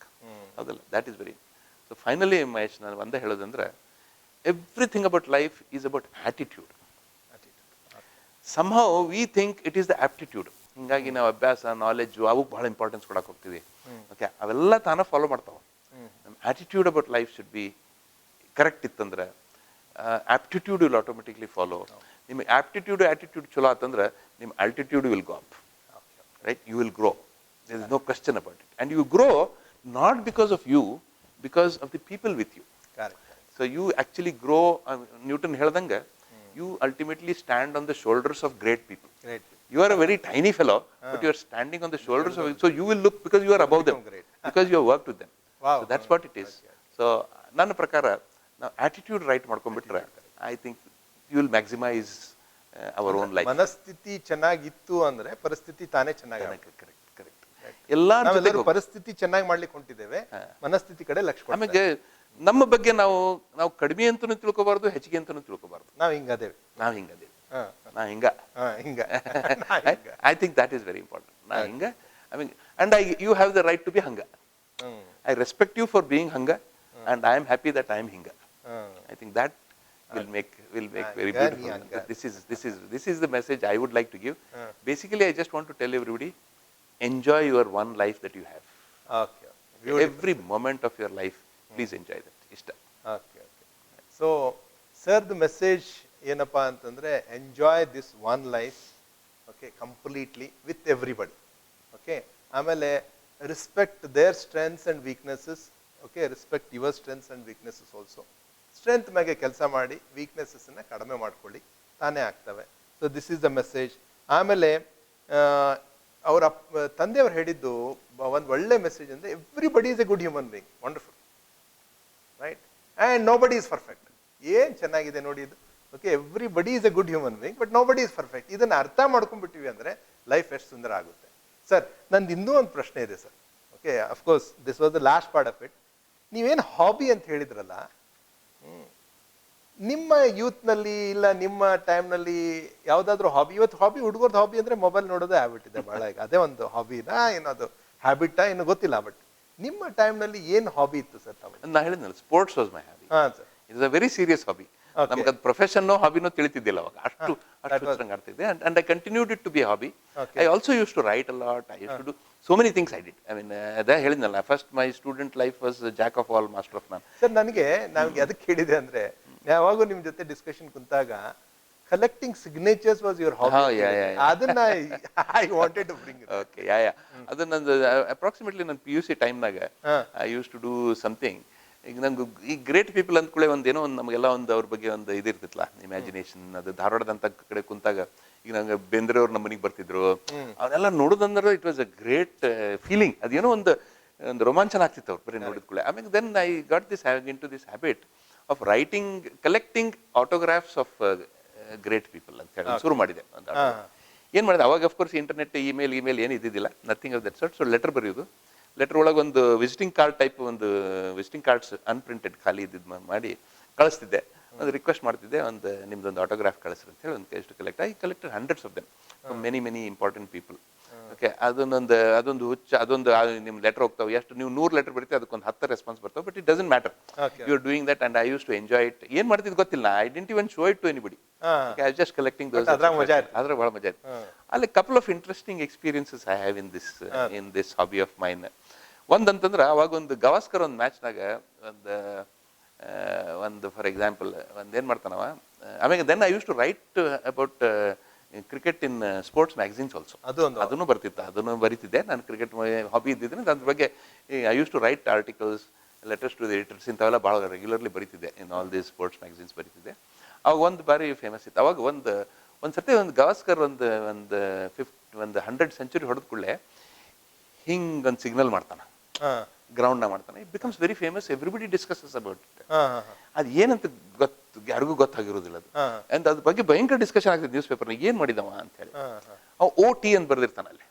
ಹೌದಲ್ಲ, that is very. So finally Mahesh, ನಾನು ಒಂದೇ ಹೇಳೋದಂದ್ರೆ, everything about life is about attitude. Somehow we think it is the aptitude. ಹಿಂಗಾಗಿ ನಾವು ಅಭ್ಯಾಸ, knowledge ಅವಕ್ಕೆ ಬಹಳ importance ಕೊಡಕ್ಕೆ ಹೋಗ್ತೀವಿ. ಓಕೆ, ಅವೆಲ್ಲ ತಾನ ಫಾಲೋ ಮಾಡ್ತಾವ. ನಮ್ಮ attitude about life should be correct ಇತ್ತಂದ್ರೆ ಆಪ್ಟಿಟ್ಯೂಡ್ ವಿಲ್ ಆಟೋಮೆಟಿಕ್ಲಿ ಫಾಲೋ. ನಿಮಗೆ ಆಟಿಟ್ಯೂಡ್ ಚಲೋ ಆತಂದ್ರೆ ನಿಮ್ಮ altitude will go up, right? You will grow. There is no question about it. And you grow not because of you, because of the people with you. So you actually grow. Newton ಹೇಳ್ದಂಗೆ, you ultimately stand on the shoulders of great people. You are a very tiny fellow, but you are standing on the shoulders of, so you will look, because you are above them, because you have worked with them. So that's what it is. So ನನ್ನ ಪ್ರಕಾರ ನಾವು attitude right ಮಾಡ್ಕೊಂಡ್ಬಿಟ್ರೆ, I think you will maximize our own life. ಮನಸ್ಥಿತಿ ಚೆನ್ನಾಗಿತ್ತು ಅಂದ್ರೆ ಪರಿಸ್ಥಿತಿ ತಾನೇ ಚೆನ್ನಾಗಿ. Correct. ಎಲ್ಲರೂ ಪರಿಸ್ಥಿತಿ ಚೆನ್ನಾಗಿ ಮಾಡ್ಲಿಕ್ಕೆ ಹೊಂಟಿದ್ದೇವೆ, ಮನಸ್ಥಿತಿ ಕಡೆ ಲಕ್ಷ್ಯ ಕೊಡ್ತೀವಿ. ಆಮೇಲೆ ನಮ್ಮ ಬಗ್ಗೆ ನಾವು ಕಡಿಮೆ ಅಂತನೂ ತಿಳ್ಕೊಬಾರ್ದು, ಹೆಚ್ಚಿಗೆ ಅಂತನೂ ತಿಳ್ಕೊಬಾರ್ದು. ನಾವು ಹಿಂಗದೇವೆ. ನಾ ಹಿಂಗ. I think that is very important. ನಾ ಹಿಂಗ. I mean, and you have the right to be hanga. I respect you for being hanga, and I am happy that I am hinga. I think that will make very beautiful. This is the message I would like to give. Basically, I just want to tell everybody, enjoy your one life that you have. Every moment of your life, please enjoy that. ಇಷ್ಟ. So sir, the message ಏನಪ್ಪಾ ಅಂತಂದ್ರೆ, enjoy this one life, okay, completely with everybody. Okay, ಆಮೇಲೆ respect their strengths and weaknesses. Okay, respect your strengths and weaknesses also. Strength ಮೇಲೆ ಕೆಲಸ ಮಾಡಿ weaknesses ಅನ್ನ ಕಡಿಮೆ ಮಾಡ್ಕೊಳ್ಳಿ, ತಾನೇ ಆಗ್ತವೆ. So this is the message. ಆಮೇಲೆ ಅವರ ತಂದೆಯವರು ಹೇಳಿದ್ದು ಒಂದು ಒಳ್ಳೆ ಮೆಸೇಜ್ ಅಂದ್ರೆ, everybody is a good human being. Wonderful, right? And nobody is perfect. ಏನ್ ಚೆನ್ನಾಗಿದೆ ನೋಡಿ ಇದು. Okay, everybody is a good human being, but nobody is perfect. ಇದನ್ನ ಅರ್ಥ ಮಾಡ್ಕೊಂಡ್ಬಿಟ್ಟಿವಿ ಅಂದ್ರೆ ಲೈಫ್ ಎಷ್ಟು ಸುಂದರ ಆಗುತ್ತೆ. ಸರ್, ನಂದು ಇನ್ನೂ ಒಂದು ಪ್ರಶ್ನೆ ಇದೆ sir. Okay, of course this was the last part of it. ನೀವೇನು ಹಾಬಿ ಅಂತ ಹೇಳಿದ್ರಲ್ಲ, ನಿಮ್ಮ ಯೂತ್ ನಲ್ಲಿ ಇಲ್ಲ ನಿಮ್ಮ ಟೈಮ್ ನಲ್ಲಿ ಯಾವ್ದಾದ್ರು ಹಾಬಿ? ಇವತ್ತು ಹಾಬಿ, ಹುಡುಗರ್ದು ಹಾಬಿ ಅಂದ್ರೆ ಮೊಬೈಲ್ ನೋಡೋದೇ ಹ್ಯಾಬಿಟ್ ಇದೆ ಬಹಳ. ಈಗ ಅದೇ ಒಂದು ಹಾಬಿನಾ ಏನದು ಹ್ಯಾಬಿಟಾ ಏನು ಗೊತ್ತಿಲ್ಲ. ಬಟ್ ನಿಮ್ಮ ಟೈಮ್ ನಲ್ಲಿ ಏನ್ ಹಾಬಿ ಇತ್ತು ಸರ್? ನಾ ಹೇಳಿದ್ನಲ್ಲ, sports was my hobby. It is a very serious hobby. ನಮ್ಗೆ ಅದು ಪ್ರೊಫೆಷನ್ನೋ ಹಾಬಿನೋ ತಿಳಿತಿದ್ದಿಲ್ಲ ಅವಾಗ. ಅಷ್ಟು ಚೆನ್ನಾಗಿ ಆಡ್ತಿದ್ದೆ. And I continued it to be hobby. I also use to write a lot. I use to do so many things. I did. I mean, ಅದೇ ಹೇಳಿದ್ನಲ್ಲ, first my student life was jack of all, master of none. Sir, ನನಗೆ ಅದಕ್ಕೆ ಹೇಳಿದೆ ಅಂದ್ರೆ, ಯಾವಾಗೂ ನಿಮ್ ಜೊತೆ discussion ಕುಂತಾಗ collecting signatures was your hobby. ಅದನ್ನ I wanted to bring it. Okay, ಅದು ನಂದು ಅಪ್ರಾಕ್ಸಿಮೇಟ್ಲಿ ನನ್ನ PUC ಟೈಮ್ನಾಗ I use to do something. ಈಗ ನಂಗೆ ಈ ಗ್ರೇಟ್ ಪೀಪಲ್ ಅಂದ್ಕೊಳ್ಳೆ ಒಂದೇನೋ ಒಂದು ನಮಗೆಲ್ಲ ಒಂದು ಅವ್ರ ಬಗ್ಗೆ ಒಂದು ಇದಿರ್ತಿತ್ತಲ್ಲ, ಇಮ್ಯಾಜಿನೇಷನ್. ಅದು ಧಾರವಾಡದಂತ ಕಡೆ ಕುಂತಾಗ ಈಗ ನಂಗೆ ಬೇಂದ್ರೆಯವ್ರು ನಮ್ಮ ಮನೆಗೆ ಬರ್ತಿದ್ರು. ಅವನ್ನೆಲ್ಲ ನೋಡೋದಂದ್ರೆ it was a great feeling. ಅದೇನೋ ಒಂದು ರೋಮಾಂಚನ ಆಗ್ತಿತ್ತು ಅವ್ರು ಬರೀ ನೋಡಿದ ಕೂಡಲೇ. ಆಮೇಲೆ then I got this into this habit of writing, collecting autographs of great people ಅಂತ ಹೇಳಿ ಶುರು ಮಾಡಿದೆ. ಏನ್ ಮಾಡಿದೆ ಅವಾಗ, ಅಫ್ಕೋರ್ಸ್ ಇಂಟರ್ನೆಟ್, ಇಮೇಲ್ ಏನು ಇದ್ದಿದ್ದಿಲ್ಲ, nothing of that sort. So letter ಬರೆಯೋದು, ಲೆಟರ್ ಒಳಗೆ ಒಂದು ವಿಸಿಟಿಂಗ್ ಕಾರ್ಡ್ ಟೈಪ್, ಒಂದು ವಿಸಿಟಿಂಗ್ ಕಾರ್ಡ್ಸ್ ಅನ್ಪ್ರಿಂಟೆಡ್ ಖಾಲಿ ಇದ್ದಿದ್ದು ಮಾಡಿ ಕಳಿಸ್ತಿದ್ದೆ. ಒಂದು ರಿಕ್ವೆಸ್ಟ್ ಮಾಡ್ತಿದ್ದೆ, ಒಂದು ನಿಮ್ದೊಂದು ಆಟೋಗ್ರಾಫ್ ಕಳಿಸ್ರಿ ಅಂತ ಹೇಳಿ. ಒಂದು ಎಷ್ಟು collect I collected hundreds of them from many important people. Okay, ಅದೊಂದು ಹುಚ್ಚ, ಅದೊಂದು ನಿಮ್ಮ ಲೆಟರ್ ಹೋಗ್ತಾವೆ. ಎಷ್ಟು ನೀವು 100 ಲೆಟರ್ ಬರೀತೀವಿ, ಅದಕ್ಕೊಂದು 10 ರೆಸ್ಪಾನ್ಸ್ ಬರ್ತಾವೆ. But it doesn't matter, you are doing that. And I use to enjoy it. ಏನ್ ಮಾಡ್ತಿದ್ದು ಗೊತ್ತಿಲ್ಲ, I didn't even show it to anybody. I was just collecting those. ಅದ್ರಾಗ ಬಹಳ ಮಜಾ ಇತ್ತು. ಅಲ್ಲಿ couple of interesting experiences I have in this hobby of mine. ಒಂದಂತಂದ್ರೆ, ಅವಾಗ ಒಂದು ಗವಾಸ್ಕರ್ ಒಂದು ಮ್ಯಾಚ್ನಾಗ ಒಂದು ಫಾರ್ ಎಕ್ಸಾಂಪಲ್ ಏನ್ ಮಾಡ್ತಾನವ. ಆಮೇಲೆ then I use to write about cricket in sports magazines also. ಅದನ್ನು ಬರ್ತಿತ್ತು, ಅದನ್ನು ಬರೀತಿದ್ದೆ. ನಾನು ಕ್ರಿಕೆಟ್ ಹಾಬಿ ಇದ್ದಿದ್ರೆ ಅದ್ರ ಬಗ್ಗೆ I use to write articles, letters to the editors, ಇಂಥವೆಲ್ಲ ಭಾಳ ರೆಗ್ಯುಲರ್ಲಿ ಬರೀತಿದ್ದೆ. In all these sports magazines ಬರೀತಿದ್ದೆ. ಅವಾಗ ಒಂದು ಬಾರಿ ಫೇಮಸ್ ಇತ್ತು. ಅವಾಗ ಒಂದು ಸರ್ತಿ ಒಂದು ಗವಾಸ್ಕರ್ ಒಂದು 100 ಸೆಂಚುರಿ ಹೊಡೆದ ಕೂಡಲೇ ಹಿಂಗೊಂದು ಸಿಗ್ನಲ್ ಮಾಡ್ತಾನೆ, ಗ್ರೌಂಡ್ ನ ಮಾಡ್ತಾನೆ. It becomes very famous. Everybody discusses about it. ಅದು ಏನಂತ ಯಾರಿಗೂ ಗೊತ್ತಾಗಿರೋದಿಲ್ಲ ಅದು. ಅಂಡ್ ಅದ್ರ ಬಗ್ಗೆ ಭಯಂಕರ ಡಿಸ್ಕಷನ್ ಆಗ್ತದೆ ನ್ಯೂಸ್ ಪೇಪರ್. ಏನ್ ಮಾಡಿದವ ಅಂತ ಹೇಳಿ ಅವ್ OT ಅಂತ ಬರ್ದಿರ್ತಾನ ಅಲ್ಲಿ.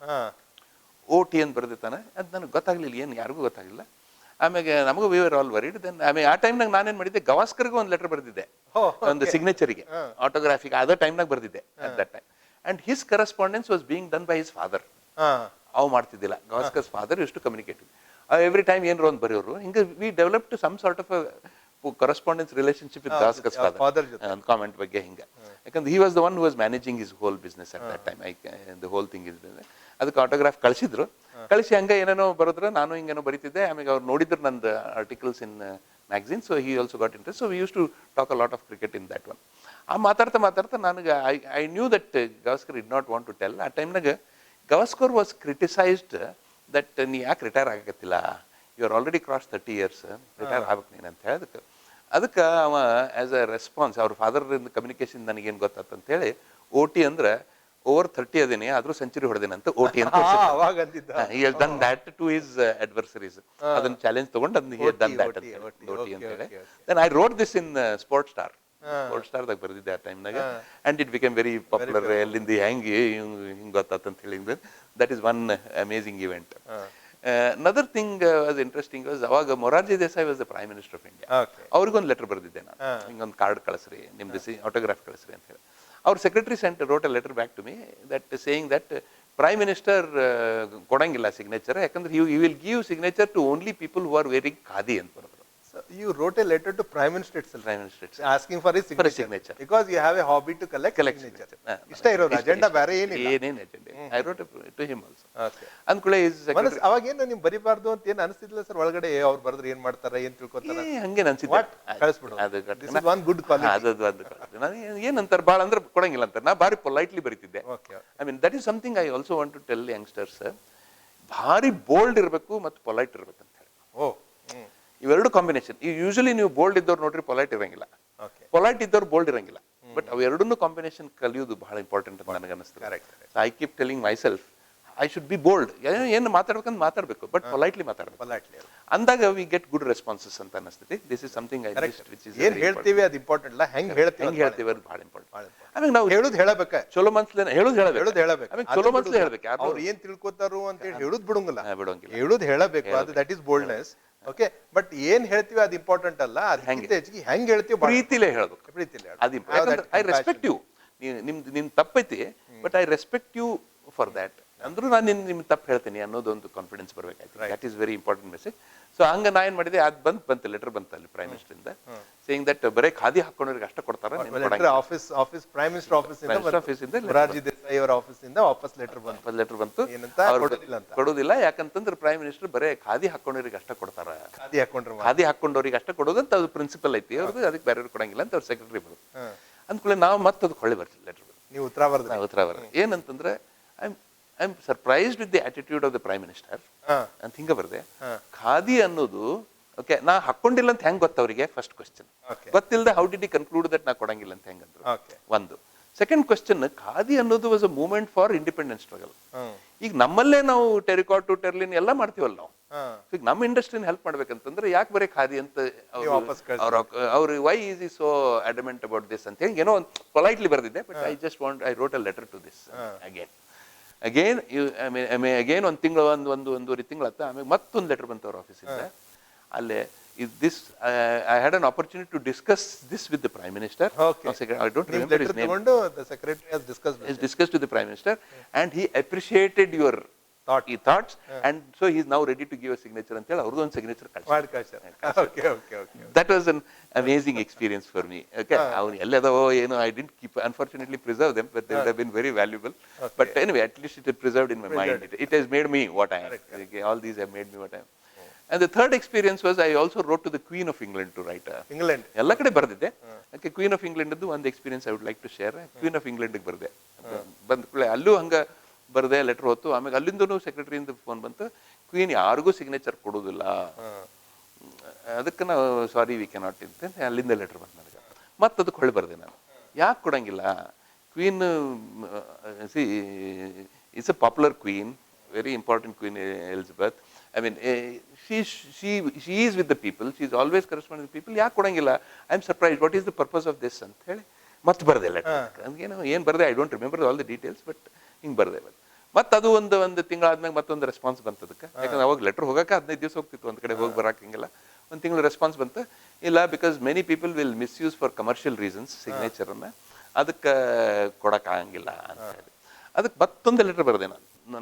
OT ಅಂತ ಬರ್ದಿರ್ತಾನೆ. ಅದು ನನಗೆ ಗೊತ್ತಾಗ್ಲಿಲ್ಲ, ಏನು ಯಾರಿಗೂ ಗೊತ್ತಾಗಿಲ್ಲ. ಆಮೇಲೆ ನಮಗೂ we were all worried. Then ಆಮೇಲೆ ಆ ಟೈಮ್ನಾಗ ನಾನೇನ್ ಮಾಡಿದ್ದೆ, ಗವಾಸ್ಕರ್ಗೂ ಒಂದು ಲೆಟರ್ ಬರ್ದಿದ್ದೆ, ಒಂದು ಸಿಗ್ನೇಚರಿಗೆ, ಆಟೋಗ್ರಾಫಿಗೆ. ಅದೇ ಟೈಮ್ನಾಗ ಬರ್ದಿದ್ದೆ at that time. And his correspondence was being done by his father. ಅವು ಮಾಡ್ತಿದ್ದಿಲ್ಲ. Gavaskar's father used to communicate. Every time ಏನಾರು ಒಂದು ಬರೆಯೋರು ಹಿಂಗೆ we developed some sort of correspondence relationship with Gavaskar's father on comment ಬಗ್ಗೆ ಹಿಂಗೆ. ಯಾಕಂದ್ರೆ he was the one who was managing his whole business at that time. The whole thing is ಅದಕ್ಕೆ autograph ಕಳಿಸಿದ್ರು. ಕಳಿಸಿ ಹಂಗೆ ಏನೇನೋ ಬರೋದ್ರು, ನಾನು ಹಿಂಗೇನೋ ಬರೀತಿದ್ದೆ. ಆಮೇಲೆ ಅವ್ರು ನೋಡಿದ್ರು ನಂದು articles in magazine, so he also got interest. So we used to talk a lot of cricket in that one. ಆ ಮಾತಾಡ್ತಾ ನನಗೆ I knew that Gavaskar did not want to tell. ಆ ಟೈಮ್ನಾಗ ಗವಾಸ್ಕರ್ ವಾಸ್ ಕ್ರಿಟಿಸೈಸ್ಡ್ ದಟ್ ನೀ ಯಾಕೆ retire ಆಗಕತ್ತಿಲ್ಲ, you are already cross 30 years, retire ಆಗ್ಬೇಕು ನೀನು ಅಂತ ಹೇಳೋದಕ್ಕೆ. ಅದಕ್ಕೆ ಅವ ಆ್ಯಸ್ ಅ ರೆಸ್ಪಾನ್ಸ್ ಅವ್ರ ಫಾದರಿಂದ ಕಮ್ಯುನಿಕೇಶನ್ ನನಗೇನು ಗೊತ್ತಾತ ಅಂತ ಹೇಳಿ, OT ಅಂದ್ರೆ ಓವರ್ 30 ಅದೇನೆ ಆದ್ರೂ ಸೆಂಚುರಿ ಹೊಡೆದೇನಂತ OT ಅಂತ he has done that to his adversaries. ಅದನ್ನ ಚಾಲೆಂಜ್ ತಗೊಂಡು ಅದನ್ನ he has done that ಅಂತ OT ಅಂತ ಹೇಳಿ. Then I wrote this in Sports Star. Sports Star ದಾಗ ಬರೆದಿದ್ದೆ ಆ ಟೈಮ್ನಾಗ. And it became very popular. ಎಲ್ಲಿಂದ ಹೆಂಗೆ ಹಿಂಗೆ ಗೊತ್ತಾತ ಅಂತ ಹೇಳಿದ್ರೆ that is one amazing event. Another thing was interesting was ಅವಾಗ Morarji Desai was the Prime Minister of India. ಅವ್ರಿಗೊಂದು ಲೆಟರ್ ಬರೆದಿದ್ದೆ ನಾನು, ಹಿಂಗೊಂದು ಕಾರ್ಡ್ ಕಳಿಸ್ರಿ, ನಿಮ್ದು ಆಟೋಗ್ರಾಫ್ ಕಳಿಸ್ರಿ ಅಂತ ಹೇಳಿ. ಅವ್ರ secretary wrote a letter back to me that saying that Prime Minister ಕೊಡಂಗಿಲ್ಲ ಸಿಗ್ನೇಚರ್, ಯಾಕಂದ್ರೆ he will give signature to only people who are wearing khadi ಅಂತ ಬರೆದ್ರು. So you wrote a letter to Prime Minister itself, Prime Minister asking for his signature because you have a hobby to collect signature. ಇಷ್ಟ ಇರೋದು agenda ಬೇರೆ ಏನಿಲ್ಲ. ಏನೇನು agenda. I wrote to him also. ಅಂದ್ಕೂಳೆ ಅವಾಗ ಏನು ನಿಮ್ ಬರಿಬಾರ್ದು ಅಂತ ಏನು ಅನಿಸ್ತಿದ್ದಿಲ್ಲ ಸರ್ ಒಳಗಡೆ? ಅವ್ರು ಬರೆದ್ರೆ ಏನ್ ಮಾಡ್ತಾರೆ, ಏನ್ ತಿಳ್ಕೊತಾರೆ ಹಂಗೆ ಅನ್ಸಿದ್ದೆ. ಕಳಿಸ್ಬಿಡು, this is one good quality. ಅದು ನಾನು ಏನಂತಾರೆ ಭಾಳ ಅಂದ್ರೆ ಕೊಡಂಗಿಲ್ಲ ಅಂತಾರೆ. ನಾ ಭಾರಿ ಪೊಲೈಟ್ಲಿ ಬರೀತಿದ್ದೆ. I mean that is something I also want to tell youngsters, ಭಾರಿ ಬೋಲ್ಡ್ ಇರಬೇಕು ಮತ್ತು ಪೊಲೈಟ್ ಇರ್ಬೇಕು ಅಂತ ಹೇಳಿ. ಇವೆರಡು ಕಾಂಬಿನೇಷನ್. ಯೂಶಲಿ ನೀವು ಬೋಲ್ಡ್ ಇದ್ದವ್ರು ನೋಡ್ರಿ ಪೊಲೈಟ್ ಇರಂಗಿಲ್ಲ, ಪೊಲೈಟ್ ಇದ್ದವ್ರು ಬೋಲ್ಡ್ ಇರಂಗಿಲ್ಲ. ಬಟ್ ಅವೆರಡನ್ನೂ ಕಾಂಬಿನೇಷನ್ ಕಲಿಯೋದು ಬಹಳ ಇಂಪಾರ್ಟೆಂಟ್ ಅಂತ ನನಗೆ ಅನಿಸ್ತದೆ. I keep telling my self I should be bold. ಏನು ಮಾತಾಡ್ಬೇಕಂತ ಮಾತಾಡಬೇಕು, ಬಟ್ ಪೊಲೈಟ್ಲಿ ಮಾತಾಡಬೇಕು. ಅಂದಾಗ ವಿ ಗೆಟ್ ಗುಡ್ ರೆಸ್ಪಾನ್ಸಸ್ ಅಂತ ಅನಿಸ್ತದೆ. This is something I which is ಏನ್ ಹೇಳ್ತೀವಿ ಅದು ಇಂಪಾರ್ಟೆಂಟ್ ಅಲ್ಲ, ಹೆಂಗ್ ಹೇಳ್ತೀವಿ ಅದು ಬಹಳ ಇಂಪಾರ್ಟೆಂಟ್. ಆಮೇಲೆ ನಾವು ಹೇಳುದು ಹೇಳಬೇಕ, ಚಲೋ ಮನ್ಸ್ಲೇನೆ ಹೇಳುದು ಹೇಳಬೇಕು. ಆಮೇಲೆ ಚಲೋ ಮನ್ಸ್ಲೇ ಹೇಳ್ಬೇಕು. ಅವ್ರು ಏನ್ ತಿಳ್ಕೊತಾರು ಅಂತ ಹೇಳಿ ಹೇಳುದು ಬಿಡಂಗಿಲ್ಲ, ಹೇಳುದು ಹೇಳಬೇಕು. ಅದು that is boldness. Okay, but ಏನ್ ಹೇಳ್ತೀವಿ ಅದು ಇಂಪಾರ್ಟೆಂಟ್ ಅಲ್ಲ, ಅದಕ್ಕಿಂತ ಹೆಚ್ಚಿಗೆ ಹೆಂಗ್ ಹೇಳ್ತೀವಿ ಪ್ರೀತಿಲೇ ಹೇಳ್ಬೇಕು. ಐ ರೆಸ್ಪೆಕ್ಟ್ ಯು, ನಿನ್ ತಪ್ಪೈತಿ but I respect you for that. ಅಂದ್ರೂ ನಾನು ನಿಮ್ಗೆ ತಪ್ಪು ಹೇಳ್ತೀನಿ ಅನ್ನೋದೊಂದು ಕಾನ್ಫಿಡೆನ್ಸ್ ಬರ್ಬೇಕಾಯ್ತು. That is very important message. So ಹಂಗ ನಾ ಏನ್ ಮಾಡಿದೆ, ಅದು ಬಂತು ಲೆಟರ್ ಬಂತು ಅಲ್ಲಿ ಪ್ರೈಮ್ ಮಿನಿಸ್ಟರ್ ಇಂದ, ಸೇಯಿಂಗ್ ದಟ್ ಬರೀ ಖಾದಿ ಹಾಕೊಂಡ್ರಿಗೆ ಅಷ್ಟೇ ಕೊಡ್ತಾರೆ. ಆಫೀಸ್ ಪ್ರೈಮ್ ಮಿನಿಸ್ಟರ್ ಆಫೀಸಿಂದ ಮೊರಾರ್ಜಿ ದೇಸಾಯಿ ಅವರ ಆಫೀಸಿಂದ ವಾಪಸ್ ಲೆಟರ್ ಬಂತು, ಕೊಡೋದಿಲ್ಲ. ಯಾಕಂತಂದ್ರೆ ಪ್ರೈಮ್ ಮಿನಿಸ್ಟರ್ ಬರೀ ಖಾದಿ ಹಾಕೊಂಡ್ರಿಗೆ ಅಷ್ಟೇ ಕೊಡ್ತಾರ, ಖಾದಿ ಹಾಕೊಂಡವ್ರಿಗೆ ಅಷ್ಟೇ ಕೊಡೋದು ಅಂತ ಅದು ಪ್ರಿನ್ಸಿಪಲ್ ಐತಿ ಅವ್ರದ್ದು, ಅದಕ್ಕೆ ಬೇರೆಯವ್ರಿಗೆ ಕೊಡಂಗಿಲ್ಲ ಅಂತ ಅವ್ರ ಸೆಕ್ರೆಟರಿ ಬರೋದು. ಅಂದ್ಕೊಳ್ಳಿ ನಾವು ಮತ್ತೆ ಅದು ಕೊಳ್ಳಿ ಬರ್ತೀವಿ ಲೆಟರ್. ನೀವು ಉತ್ತರ ಬರ್ರಿ ಏನಂತಂದ್ರೆ I am surprised with the attitude of the prime minister ಅಂತ ಹಿಂಗ ಬರ್ದೆ. ಖಾದಿ ಅನ್ನೋದು ಓಕೆ ನಾ ಹಾಕೊಂಡಿಲ್ಲ ಅಂತ ಹೆಂಗ್ ಗೊತ್ತವ್ರಿಗೆ? ಫಸ್ಟ್ ಕ್ವಶನ್ ಗೊತ್ತಿಲ್ಲದೆ how did you conclude that ನಾ ಕೊಡಂಗಿಲ್ಲ ಅಂತ ಹೆಂಗಂದ್ರು ಒಂದು. ಸೆಕೆಂಡ್ ಕ್ವಶನ್, ಖಾದಿ ಅನ್ನೋದು was a movement for independence struggle. ಈಗ ನಮ್ಮಲ್ಲೇ ನಾವು ಟೆರಿಕಾಟು ಟೆರ್ಲಿನ್ ಎಲ್ಲ ಮಾಡ್ತೀವಲ್ಲ ನಾವು. ಈಗ ನಮ್ಮ ಇಂಡಸ್ಟ್ರಿನ ಹೆಲ್ಪ್ ಮಾಡ್ಬೇಕಂತಂದ್ರೆ ಯಾಕೆ ಬರೀ ಖಾದಿ ಅಂತ ಅವ್ರು ವೈ ಈಸ್ ಈ ಸೋ ಅಡಮೆಂಟ್ ಅಬೌಟ್ ದಿಸ್ ಅಂತ ಹೇಳಿ ಏನೋ ಒಂದು ಪೊಲೈಟ್ಲಿ ಬರ್ದಿದ್ದೆ. But I wrote a letter to this again ಒಂದು ತಿಂಗಳು ಒಂದೂವರೆ ತಿಂಗಳತ್ತ. ಆಮೇಲೆ ಮತ್ತೊಂದು ಲೆಟರ್ ಬಂತು ಅವ್ರ ಆಫೀಸಿಂದ. ಅಲ್ಲೇ this I had an opportunity to discuss this with the Prime Minister. I don't remember his name. The secretary has discussed with the Prime Minister and he appreciated your thoughts and so he is now ready to give a signature ಅಂತ ಹೇಳಿ ಅವ್ರದ್ದು ಒಂದು signature that was an amazing experience for me. Okay, ಅವನು ಎಲ್ಲದವೋ ಏನೋ I didn't keep, unfortunately preserve them, but they would have been very valuable. But anyway, at least it is preserved in my mind. It has made me what I am. Okay, all these have made me what I am. And the third experience was I also wrote to the Queen of England to write. England ಎಲ್ಲ ಕಡೆ ಬರ್ದಿದ್ದೆ. Okay, Queen of England ಒಂದು experience I would like to share. Queen of England ಗೆ ಬರ್ದೆ. ಬಂದ ಕೂಡಲೇ ಅಲ್ಲೂ ಹಂಗ ಬರ್ದೆ, ಲೆಟರ್ ಹೊತ್ತು. ಆಮೇಲೆ ಅಲ್ಲಿಂದನೂ ಸೆಕ್ರೆಟರಿಯಿಂದ ಫೋನ್ ಬಂತು, ಕ್ವೀನ್ ಯಾರಿಗೂ ಸಿಗ್ನೇಚರ್ ಕೊಡೋದಿಲ್ಲ, ಅದಕ್ಕೆ ನಾವು ಸಾರಿ ವಿ ಕೆನಾಟ್ ಅಂತ ಅಲ್ಲಿಂದ ಲೆಟರ್ ಬಂತು ನನಗೆ. ಮತ್ತೆ ಅದಕ್ಕೆ ಹೊಳ್ಳಿ ಬರ್ದೆ ನಾನು, ಯಾಕೆ ಕೊಡಂಗಿಲ್ಲ? Queen C it's a popular queen, very important queen Elizabeth. I mean, she is with the people. She is always corresponding with people. ಯಾಕೆ ಕೊಡಂಗಿಲ್ಲ? I am surprised. What is the purpose of this ಅಂತ ಹೇಳಿ ಮತ್ತೆ ಬರ್ದೆ letter. ಏನು ಬರ್ದೆ I don't remember all the details, but ಹಿಂಗೆ ಬರ್ದೆ. ಮತ್ತೆ ಅದು ಒಂದು ತಿಂಗಳಾದ್ಮೇಲೆ ಮತ್ತೊಂದು ರೆಸ್ಪಾನ್ಸ್ ಬಂತು ಅದಕ್ಕೆ. ಯಾಕಂದ್ರೆ ಅವಾಗ ಲೆಟರ್ ಹೋಗಕ್ಕೆ 15 ದಿವಸ ಹೋಗ್ತಿತ್ತು, ಒಂದು ಕಡೆ ಹೋಗಿ ಬರಕ್ಕೆ ಹಿಂಗೆಲ್ಲ. ಒಂದು ತಿಂಗಳು ರೆಸ್ಪಾನ್ಸ್ ಬಂತು. ಇಲ್ಲ, because many people will misuse for commercial reasons ಸಿಗ್ನೇಚರನ್ನು, ಅದಕ್ಕೆ ಕೊಡೋಕ್ಕಾಗಂಗಿಲ್ಲ ಅಂತ ಹೇಳಿ ಅದಕ್ಕೆ ಮತ್ತೊಂದು ಲೆಟರ್ ಬರೆದೆ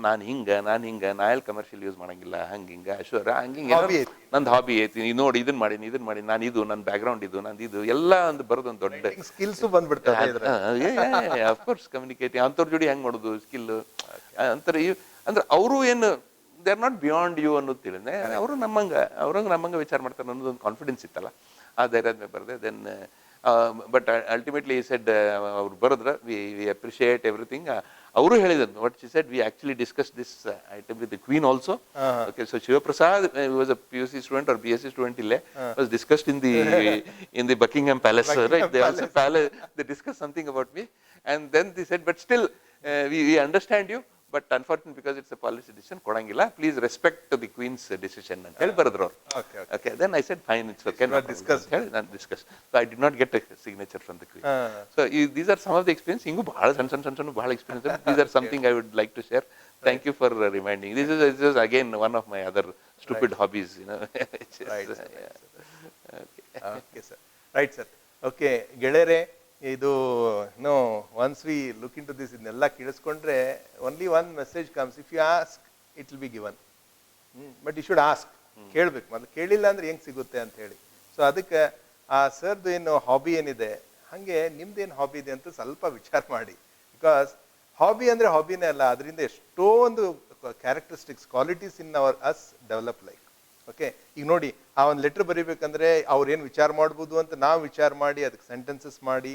ನಾನು ಹಿಂಗೆ ನಾ ಎಲ್ಲಿ ಕಮರ್ಷಿಯಲ್ ಯೂಸ್ ಮಾಡಂಗಿಲ್ಲ ಹಿಂಗೆ ಅಶ್ವರ ಹಂಗೆ ನಂದು ಹಾಬಿ ಐತಿ ನೀನು ನೋಡಿ ಇದನ್ನ ಮಾಡಿ ನಾನು ಇದು ನನ್ನ ಬ್ಯಾಕ್ಗ್ರೌಂಡ್ ಇದು ನಂದು ಇದು ಎಲ್ಲ ಒಂದು ಬರೋದು ಒಂದು ದೊಡ್ಡ ಸ್ಕಿಲ್ಸ್ ಬಂದ್ಬಿಡ್ತಾರೆ ಅಫ್ಕೋರ್ಸ್ ಕಮ್ಯುನಿಕೇಟಿಂಗ್ ಅಂಥವ್ರ ಜೋಡಿ ಹೆಂಗೆ ಮಾಡೋದು ಸ್ಕಿಲ್ ಅಂತಾರೆ ಅಂದ್ರೆ ಅವರು ಏನು they are not beyond you ಅನ್ನೋದು ತಿಳಿದೆ ಅವರು ನಮ್ಮಂಗೆ ವಿಚಾರ ಮಾಡ್ತಾರೆ ಅನ್ನೋದೊಂದು ಕಾನ್ಫಿಡೆನ್ಸ್ ಇತ್ತಲ್ಲ ಆ ಧೈರ್ಯದ ಮೇಲೆ ಬರೆದೆ ದೆನ್ ಬಟ್ ಅಲ್ಟಿಮೇಟ್ಲಿ ಈ ಸೆಡ್ ಅವ್ರು ಬರೆದ್ರ ವಿ ಅಪ್ರಿಷಿಯೇಟ್ ಎವ್ರಿಥಿಂಗ್ ಅವರು ಹೇಳಿದ್ರು what she said we actually discuss this item with the queen also okay so Shivaprasad was a PUC student or BSc student ಇಲ್ಲೇ was discussed in the Buckingham Palace, right? They also they discussed something about me, and then they said, but still we understand you, but unfortunately because it's a policy decision kodangilla, please respect the Queen's decision ಅಂತ ಹೇಳಿ ಬರೆದ್ರು. Okay, then I said fine, it's okay, not discussed. So I did not get a signature from the Queen. So these are some of the experience. Hingu bhal san bhal experience. These are something I would like to share. Thank you for reminding. This is again one of my other stupid hobbies, you know. Right. Okay sir. Right sir. Okay, ಗೆಳೆಯರೆ ಇದು once we look into this ಇದನ್ನೆಲ್ಲ ಕೇಳಿಸ್ಕೊಂಡ್ರೆ only one message comes, if you ask it will be given, but you should ask. ಕೇಳಬೇಕು, ಮೊದಲು ಕೇಳಿಲ್ಲ ಅಂದ್ರೆ ಹೆಂಗೆ ಸಿಗುತ್ತೆ ಅಂತ ಹೇಳಿ. ಸೊ ಅದಕ್ಕೆ ಆ ಸರ್ದು ಏನು ಹಾಬಿ ಏನಿದೆ ಹಾಗೆ ನಿಮ್ದೇನು ಹಾಬಿ ಇದೆ ಅಂತ ಸ್ವಲ್ಪ ವಿಚಾರ ಮಾಡಿ. ಬಿಕಾಸ್ ಹಾಬಿ ಅಂದ್ರೆ ಹಾಬಿನೇ ಅಲ್ಲ, ಅದರಿಂದ ಎಷ್ಟೊಂದು characteristics qualities in our us develop like. Okay, ಈಗ ನೋಡಿ ಆ ಒಂದು ಲೆಟರ್ ಬರೀಬೇಕಂದ್ರೆ ಅವ್ರೇನು ವಿಚಾರ ಮಾಡ್ಬೋದು ಅಂತ ನಾವು ವಿಚಾರ ಮಾಡಿ ಅದಕ್ಕೆ ಸೆಂಟೆನ್ಸಸ್ ಮಾಡಿ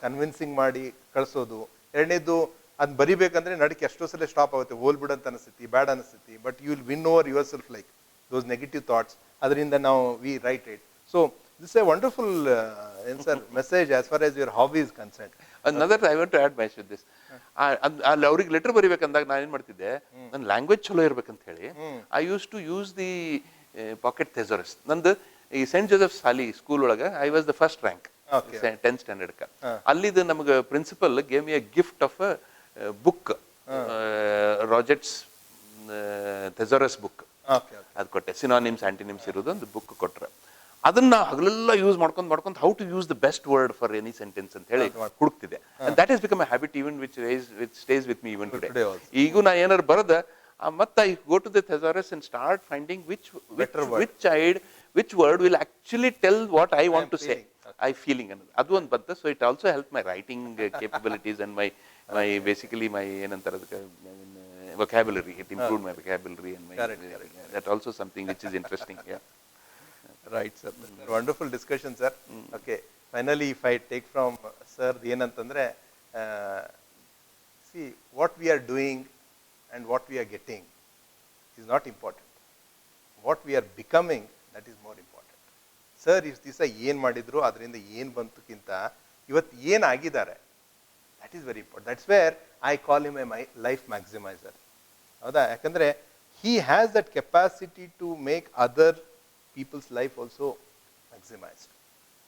ಕನ್ವಿನ್ಸಿಂಗ್ ಮಾಡಿ ಕಳಿಸೋದು. ಎರಡನೇದು ಅದ್ ಬರಿಬೇಕಂದ್ರೆ ನಡಕ್ಕೆ ಎಷ್ಟೋ ಸಲ ಸ್ಟಾಪ್ ಆಗುತ್ತೆ, ಹೋಲ್ಬಿಡಂತ ಅನಿಸ್ತೈತಿ, ಬ್ಯಾಡ್ ಅನಿಸ್ತೈತಿ, but you will win over yourself like those negative thoughts. ಅದರಿಂದ ನಾವು we write it. So this a wonderful message as far as your hobby is concern. Another I want to add Mahesh with this. ಅಲ್ಲಿ ಅವ್ರಿಗೆ letter ಬರಿಬೇಕಂದಾಗ ನಾನು ಏನ್ ಮಾಡ್ತಿದ್ದೆ, ನನ್ನ language ಚಲೋ ಇರ್ಬೇಕಂತ ಹೇಳಿ I use to use the pocket thesaurus. ನಂದು ಈ ಸೆಂಟ್ ಜೋಸೆಫ್ ಸಾಲಿ ಸ್ಕೂಲ್ ಒಳಗೆ I was the first rank 10th standard. ಅಲ್ಲಿದ್ದು ನಮಗೆ principal gave me a gift of a book, Roget's thesaurus book. ಅದು ಕೊಟ್ಟೆ, ಸಿನಾನಿಮ್ಸ್ ಆಂಟಿನಿಮ್ಸ್ ಇರೋದು ಒಂದು ಬುಕ್ ಕೊಟ್ರೆ ಅದನ್ನ ಹಗಲೆಲ್ಲ ಯೂಸ್ ಮಾಡ್ಕೊಂಡು how to use the best word for any sentence ಅಂತ ಹೇಳಿ ಹುಡುಕ್ತಿದೆ. That is become a habit even which stays with me even today. ಈಗೂ ನಾ ಏನಾರು ಬರದ ಮತ್ತೆ I go to the thesaurus and start finding which word will actually tell what I want to say, I feeling ಅನ್ನೋದು ಅದು ಒಂದು ಬಂತು. So it also help my writing capabilities and my basically my ಏನಂತಾರೆ ಅದಕ್ಕೆ vocabulary. It improved my vocabulary and my that also something which is interesting. Yeah. Right sir, wonderful discussion sir. Okay, finally if I take from sir ಏನಂತಂದ್ರೆ see what we are doing and what we are getting is not important, what we are becoming that is more important. Sir ಇಷ್ಟು ದಿವಸ ಏನು ಮಾಡಿದ್ರು ಅದರಿಂದ ಏನು ಬಂತಕ್ಕಿಂತ ಇವತ್ತು ಏನು ಆಗಿದ್ದಾರೆ that is very important. That's where I call him a life maximizer. ಹೌದಾ? ಯಾಕಂದ್ರೆ he has that capacity to make other people's life also maximized.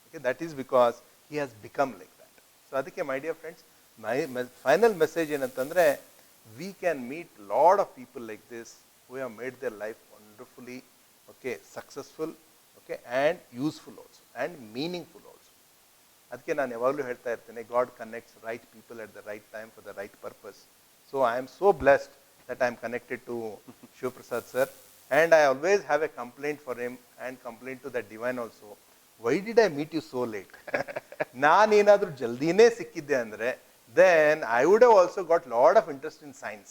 Okay, that is because he has become like that. So adike my dear friends, my final message ಏನಂತಂದ್ರೆ we can meet lot of people like this who have made their life wonderfully, okay, successful, okay, and useful also and meaningful also. ಅದಕ್ಕೆ ನಾನು ಯಾವಾಗಲೂ ಹೇಳ್ತಾ ಇರ್ತೇನೆ, God connects right people at the right time for the right purpose. So I am so blessed that I am connected to Shivprasad sir, and I always have a complaint for him and complaint to that divine also. Why did I meet you so late? ನಾನು ಏನಾದರೂ ಜಲ್ದಿನೇ ಸಿಕ್ಕಿದ್ದೆ ಅಂದರೆ then I would have also got lot of interest in science.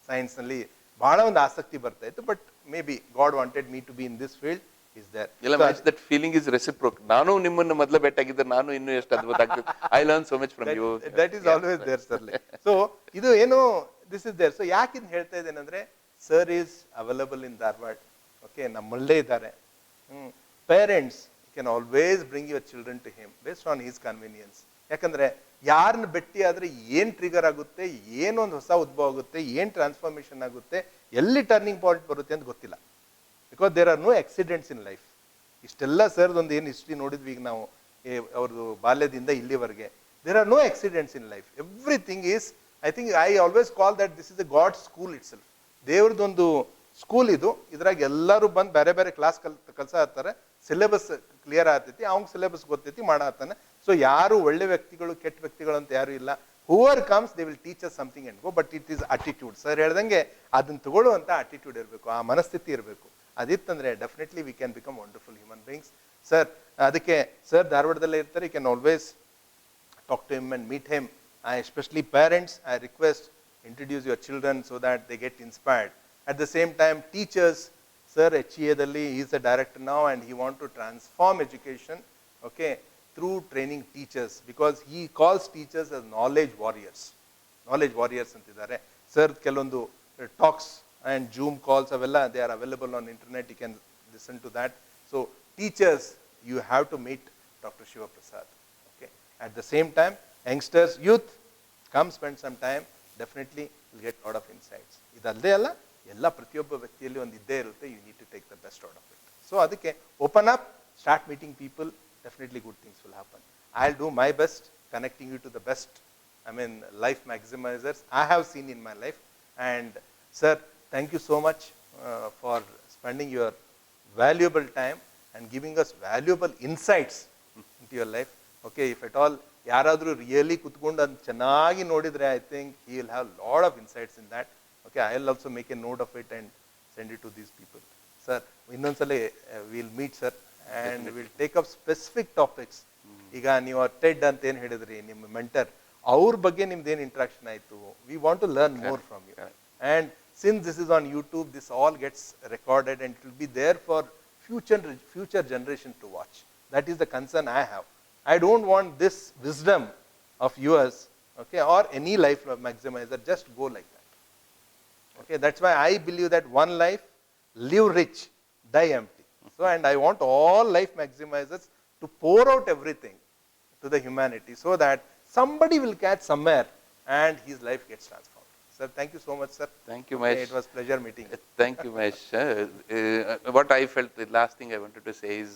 Science ನಲ್ಲಿ ಬಹಳ ಒಂದು ಆಸಕ್ತಿ ಬರ್ತಾ ಇತ್ತು, but maybe God wanted me to be in this field. Is there? ಇಲ್ಲ, that feeling is reciprocal. ನಾನು ನಿಮ್ಮನ್ನು ಮೊದಲು ಭೇಟಿಯಾಗಿದ್ದರೆ ನಾನು ಇನ್ನೂ ಎಷ್ಟು ಅದ್ಭುತ ಆಗ್ತದೆ. I learn so much from you. That is always there sir. So ಇದು ಏನು this is there. So ಯಾಕೆ ಇದು ಹೇಳ್ತಾ ಇದ್ದೇನೆ ಅಂದ್ರೆ sir is available in Dharwad. Okay, ನಮ್ಮಲ್ಲೇ ಇದ್ದಾರೆ. Parents can always bring your children to him based on his convenience. ಯಾಕಂದ್ರೆ ಯಾರನ್ನ ಭೇಟಿ ಆದ್ರೆ ಏನ್ ಟ್ರಿಗರ್ ಆಗುತ್ತೆ, ಏನೊಂದು ಹೊಸ ಉದ್ಭವ ಆಗುತ್ತೆ, ಏನ್ ಟ್ರಾನ್ಸ್ಫಾರ್ಮೇಶನ್ ಆಗುತ್ತೆ, ಎಲ್ಲಿ ಟರ್ನಿಂಗ್ ಪಾಯಿಂಟ್ ಬರುತ್ತೆ ಅಂತ ಗೊತ್ತಿಲ್ಲ. Because there are no accidents in life. ಇಷ್ಟೆಲ್ಲ ಸರ್ದು ಒಂದು ಏನು ಹಿಸ್ಟ್ರಿ ನೋಡಿದ್ವಿ ಈಗ ನಾವು ಅವ್ರದ್ದು ಬಾಲ್ಯದಿಂದ ಇಲ್ಲಿವರೆಗೆ, there are no accidents in life. Everything is, I think I always call that this is the god school itself. ದೇವ್ರದೊಂದು ಸ್ಕೂಲ್ ಇದು. ಇದ್ರಾಗ ಎಲ್ಲರೂ ಬಂದು ಬೇರೆ ಬೇರೆ ಕ್ಲಾಸ್ ಕಲ್ಸ ಇರ್ತಾರೆ, ಸಿಲೆಬಸ್ ಕ್ಲಿಯರ್ ಆಗ್ತೈತಿ, ಅವ್ನ ಸಿಲೆಬಸ್ ಗೊತ್ತೈತಿ ಮಾಡತ್ತಾನೆ, ಸೊ ಯಾರು ಒಳ್ಳೆ ವ್ಯಕ್ತಿಗಳು ಕೆಟ್ಟ ವ್ಯಕ್ತಿಗಳು ಅಂತ ಯಾರು ಇಲ್ಲ. Whoever comes they will teach us something and go, but it is attitude. Sir ಹೇಳ್ದಂಗೆ ಅದನ್ನ ತಗೊಳ್ಳುವಂತ ಅಟಿಟ್ಯೂಡ್ ಇರಬೇಕು, ಆ ಮನಸ್ಥಿತಿ ಇರಬೇಕು. ಅದಿತ್ತಂದ್ರೆ definitely we can become wonderful human beings. Sir ಅದಕ್ಕೆ ಸರ್ ಧಾರವಾಡದಲ್ಲೇ ಇರ್ತಾರೆ, you can always talk to him and meet him. Especially parents, I request, introduce your children so that they get inspired. At the same time, teachers, sir, HEA dalli, he is the director now and he want to transform education, okay, through training teachers, because he calls teachers as knowledge warriors. Knowledge warriors antidare. Sir, ಕೆಲವೊಂದು talks and Zoom calls avella, they are available on internet, you can listen to that. So teachers, you have to meet Dr. Shivprasad. At the same time, youngsters, youth, come spend some time, definitely will get a lot of insights. ಇದಲ್ಲದೆ ಅಲ್ಲ, ಎಲ್ಲ ಪ್ರತಿಯೊಬ್ಬ ವ್ಯಕ್ತಿಯಲ್ಲಿ ಒಂದು ಇದ್ದೇ ಇರುತ್ತೆ, you need to take the best out of it. So ಅದಕ್ಕೆ open up, start meeting people, definitely good things will happen. I'll do my best connecting you to the best, life maximizers I have seen in my life. And sir, thank you so much for spending your valuable time and giving us valuable insights into your life. Okay, if at all ಯಾರಾದರೂ really ಕುತ್ಕೊಂಡು ಅದು ಚೆನ್ನಾಗಿ ನೋಡಿದ್ರೆ, I think he will have lot of insights in that. Okay, I will also make a note of it and send it to these people. Sir, ಇನ್ನೊಂದ್ಸಲ will meet sir and will take up specific topics. ಈಗ ನೀವು Ted ಅಂತ ಏನು ಹೇಳಿದ್ರಿ, ನಿಮ್ಮ mentor, ಅವ್ರ ಬಗ್ಗೆ ನಿಮ್ದೇನು ಇಂಟ್ರಾಕ್ಷನ್ ಆಯಿತು, we want to learn more from you. And since this is on YouTube, this all gets recorded and it will be there for future generation to watch. That is the concern I have. I don't want this wisdom of yours, okay, or any life maximizer just go like that. Okay, that's why I believe that one life, live rich, die empty. So, and I want all life maximizers to pour out everything to the humanity so that somebody will catch somewhere and his life gets transformed. Sir, thank you so much, sir. Thank you, Mahesh. It was pleasure meeting you. Thank you, Mahesh. What I felt, the last thing I wanted to say is,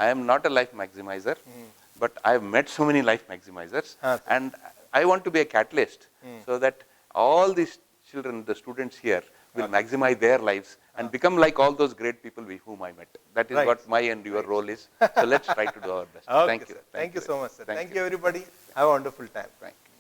I am not a life maximizer, but I have met so many life maximizers, and I want to be a catalyst so that all these children, the students here, will maximize their lives and become like all those great people whom I met. That is what my and your role is. So let's try to do our best. Okay, Thank you. Sir. Thank you so much, sir. Thank you, everybody. Have a wonderful time. Thank you.